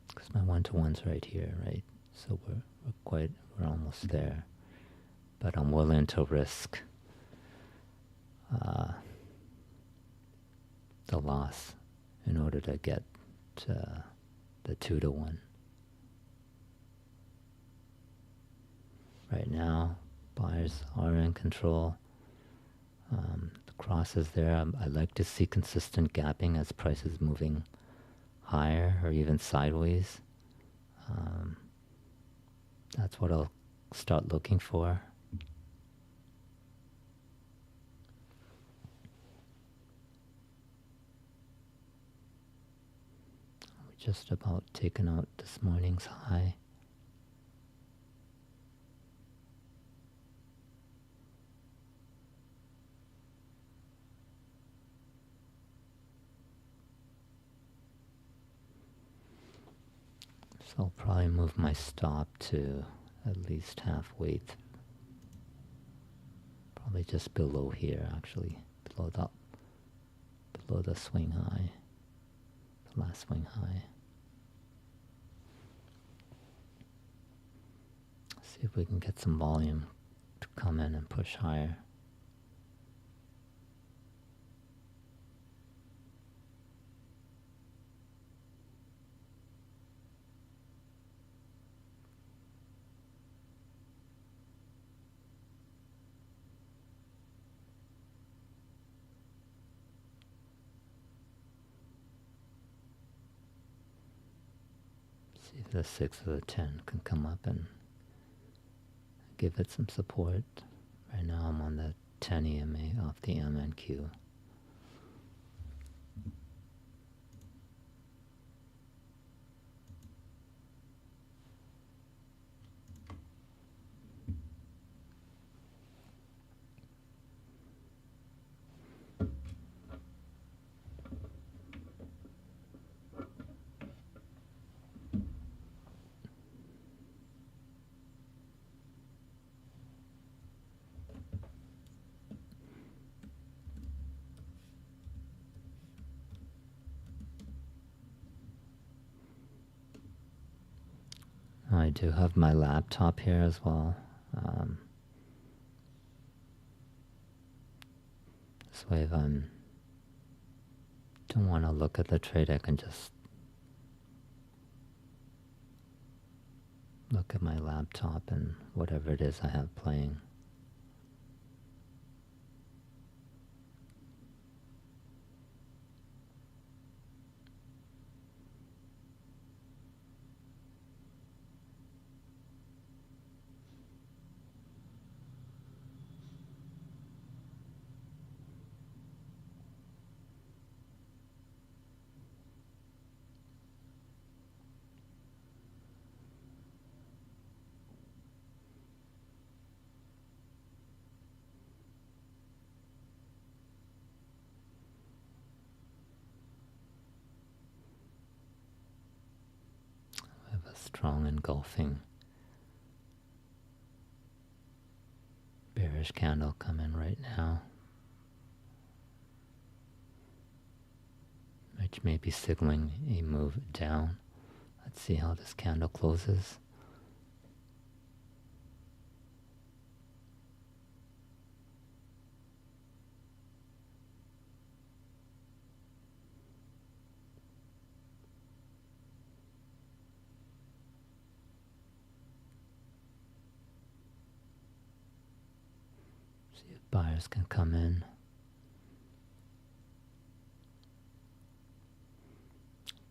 Because my 1-to-1's right here, right? So we're almost there. But I'm willing to risk the loss in order to get the 2-to-1. Right now, buyers are in control. The cross is there. I like to see consistent gapping as price is moving higher or even sideways. That's what I'll start looking for. We're just about taken out this morning's high. So I'll probably move my stop to at least halfway. Probably just below here, actually. Below the swing high. The last swing high. See if we can get some volume to come in and push higher. See if the 6 or the 10 can come up and give it some support. Right now I'm on the 10 EMA off the MNQ. I do have my laptop here as well. This way if I don't want to look at the trade, I can just look at my laptop and whatever it is I have playing. I have a strong engulfing bearish candle coming right now, which may be signaling a move down. Let's see how this candle closes. See if buyers can come in.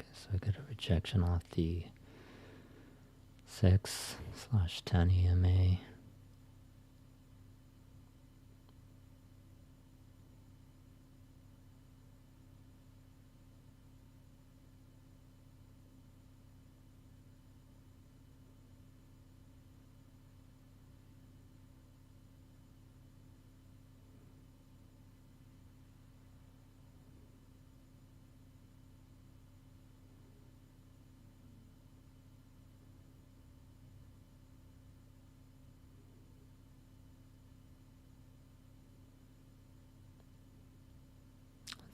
Okay, so I got a rejection off the 6/10 EMA.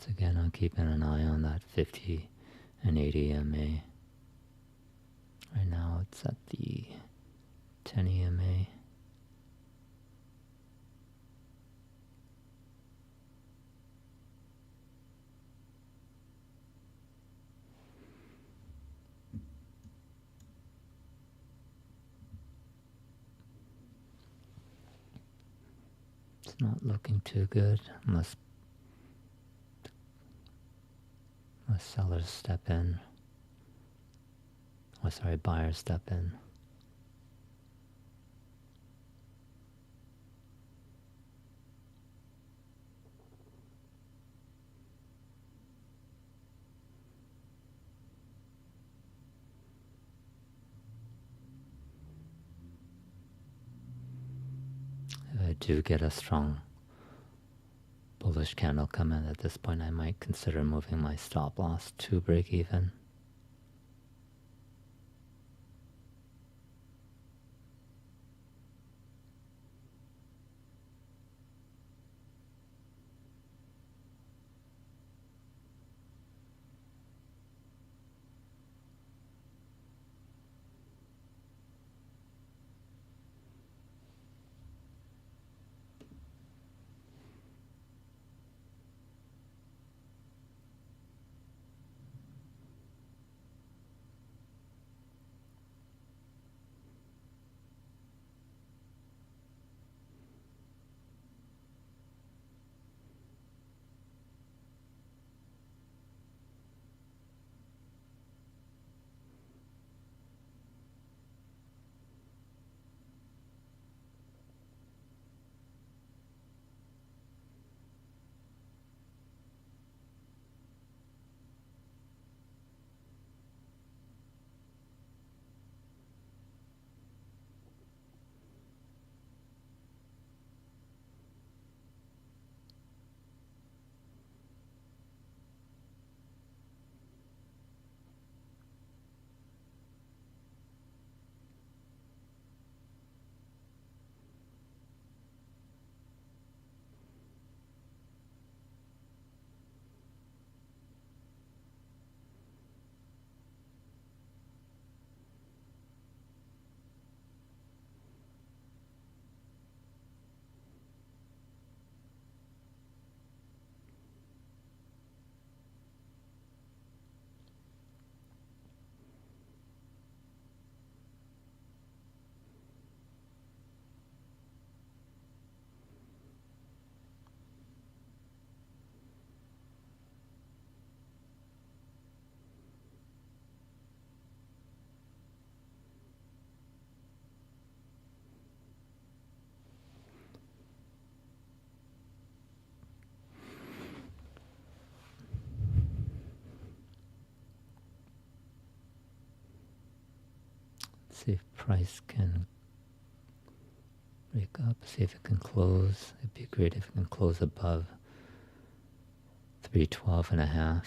Once again, I'm keeping an eye on that 50 and 80 EMA. Right now it's at the 10 EMA. It's not looking too good unless sellers step in. Oh, sorry, buyers step in. If I do get a strong bullish candle come in at this point, I might consider moving my stop loss to break even. See if price can break up, see if it can close. It'd be great if it can close above 312.5.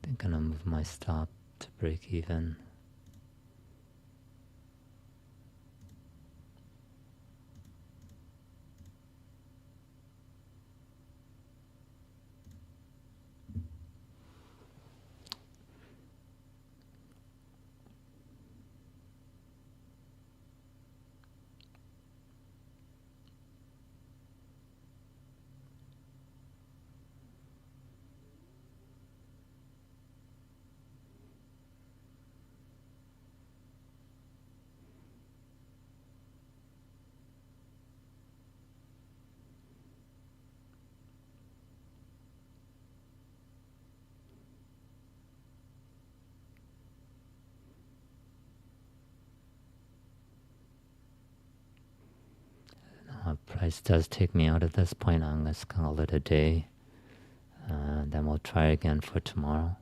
I'm gonna move my stop to break even. Price does take me out at this point. I'm gonna call it a day. Then we'll try again for tomorrow.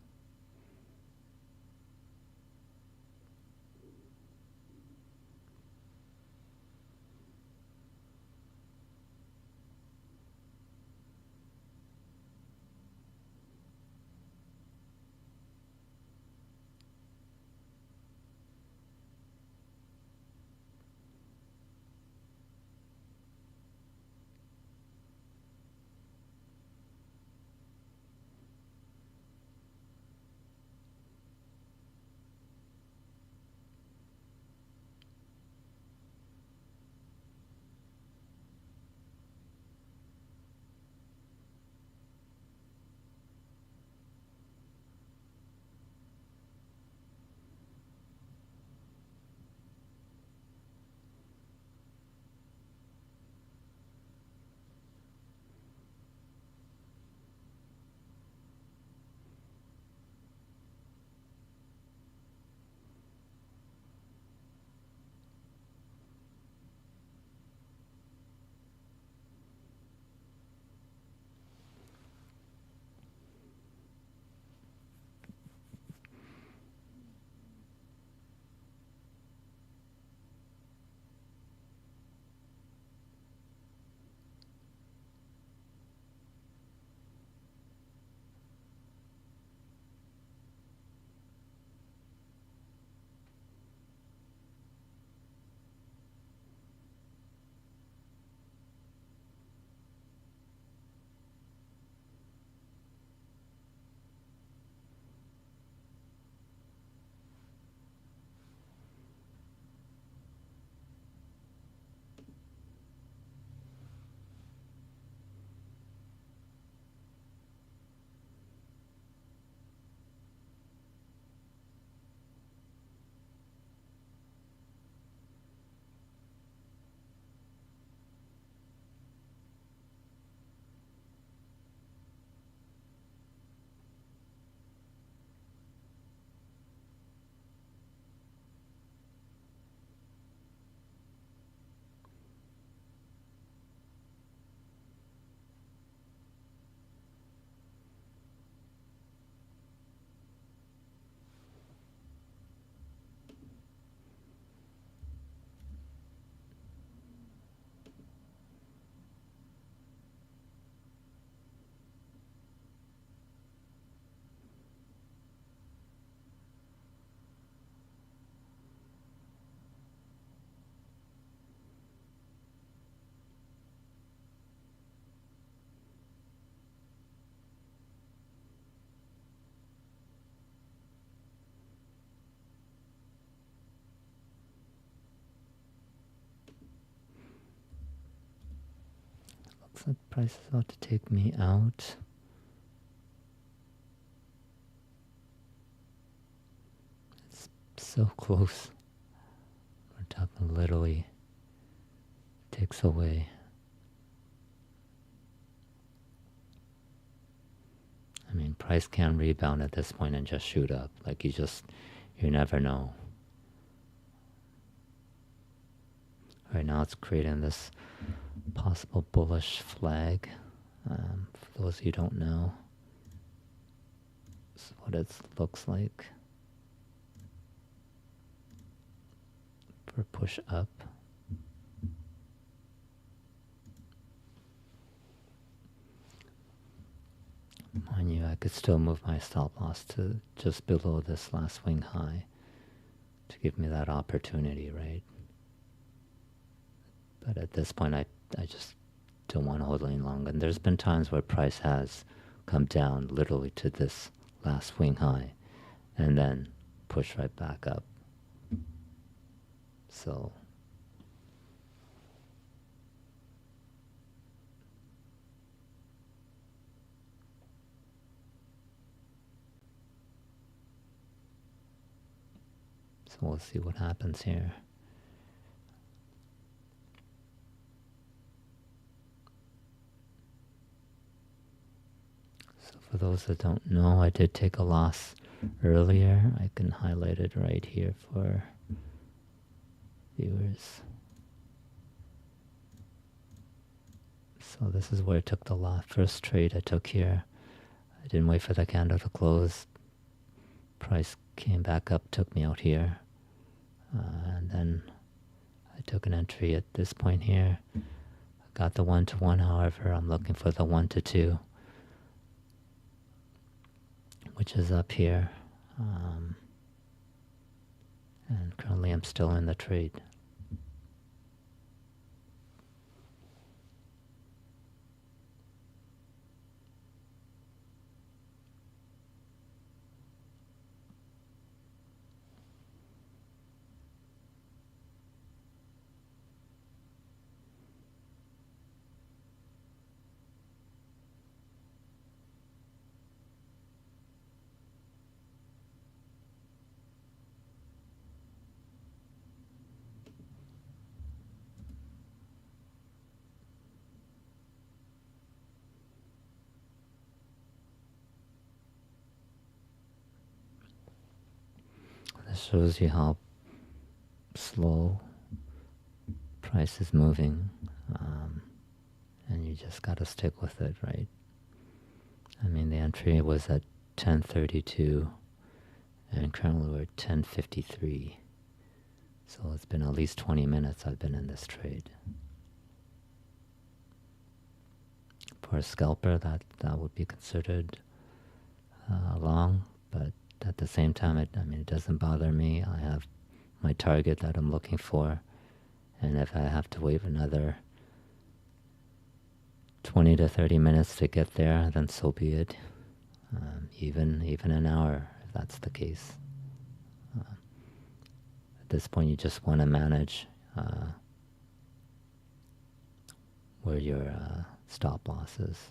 Looks like price is about to take me out. It's so close. We're talking literally takes away. I mean, price can rebound at this point and just shoot up. Like you never know. Right now it's creating this possible bullish flag. For those of you who don't know, this is what it looks like for push up. Mind you, I could still move my stop loss to just below this last swing high to give me that opportunity, right? But at this point, I just don't want to hold any longer. And there's been times where price has come down literally to this last swing high and then push right back up. So we'll see what happens here. So for those that don't know, I did take a loss earlier. I can highlight it right here for viewers. So this is where I took the first trade I took here. I didn't wait for the candle to close. Price came back up, took me out here. And then I took an entry at this point here. I got the 1-to-1, however, I'm looking for the 1-to-2, which is up here. And currently I'm still in the trade. This shows you how slow price is moving, and you just gotta stick with it, right? I mean, the entry was at 10:32, and currently we're at 10:53. So it's been at least 20 minutes I've been in this trade. For a scalper, that would be considered long, but at the same time, it doesn't bother me. I have my target that I'm looking for, and if I have to wait another 20 to 30 minutes to get there, then so be it. Even an hour, if that's the case. At this point, you just want to manage where your stop loss is.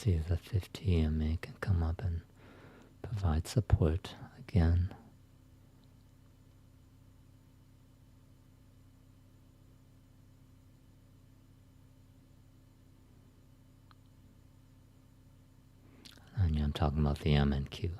see if the 50 EMA can come up and provide support again. And I'm talking about the MNQ.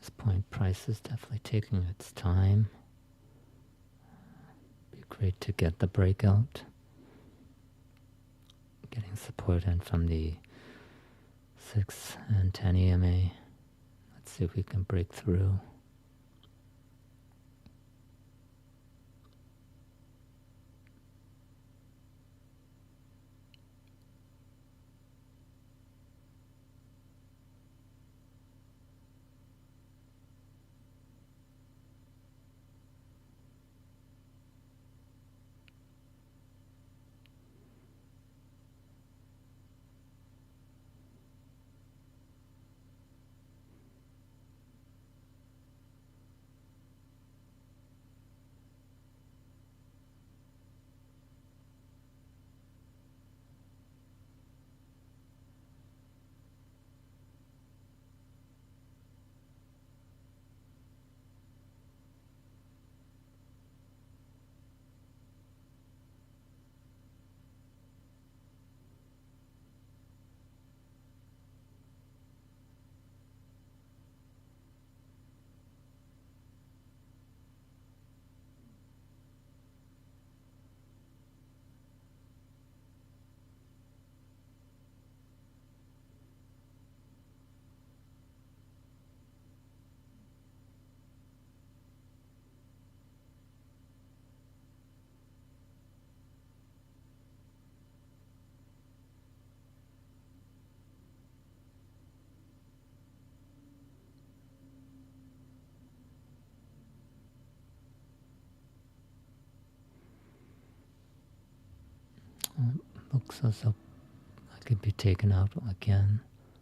This point, price is definitely taking its time. Be great to get the breakout. Getting support in from the 6 and 10 EMA. Let's see if we can break through. looks as though I could be taken out again.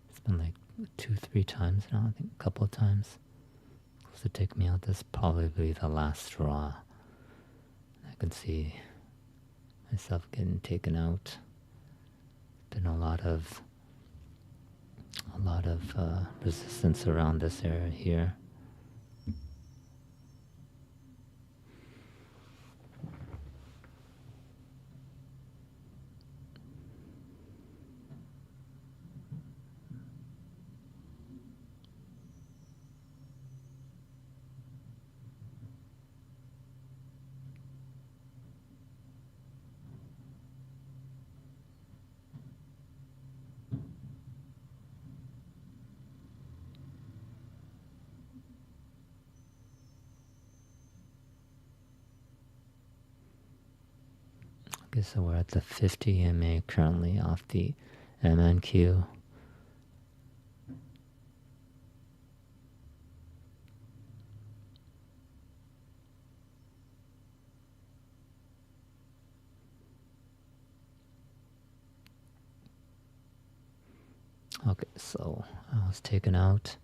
It's been like 2-3 times now, I think a couple of times. Supposed to take me out. This is probably the last straw. I can see myself getting taken out. Been a lot of resistance around this area here. Okay, so we're at the 50 EMA currently off the MNQ. Okay, so I was taken out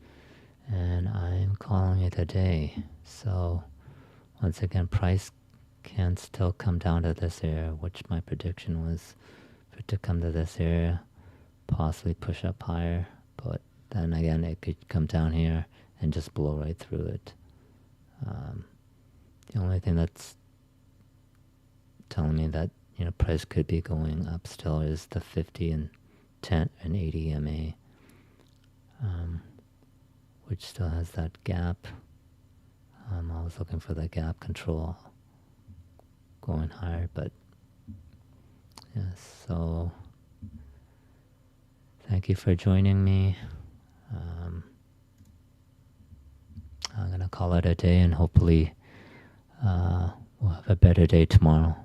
and I'm calling it a day. So once again, price can still come down to this area, which my prediction was for it to come to this area, possibly push up higher, but then again it could come down here and just blow right through it. The only thing that's telling me that price could be going up still is the 50 and 10 and 80 EMA, which still has that gap. I was looking for the gap control going higher, but yes, so thank you for joining me. I'm gonna call it a day, and hopefully we'll have a better day tomorrow.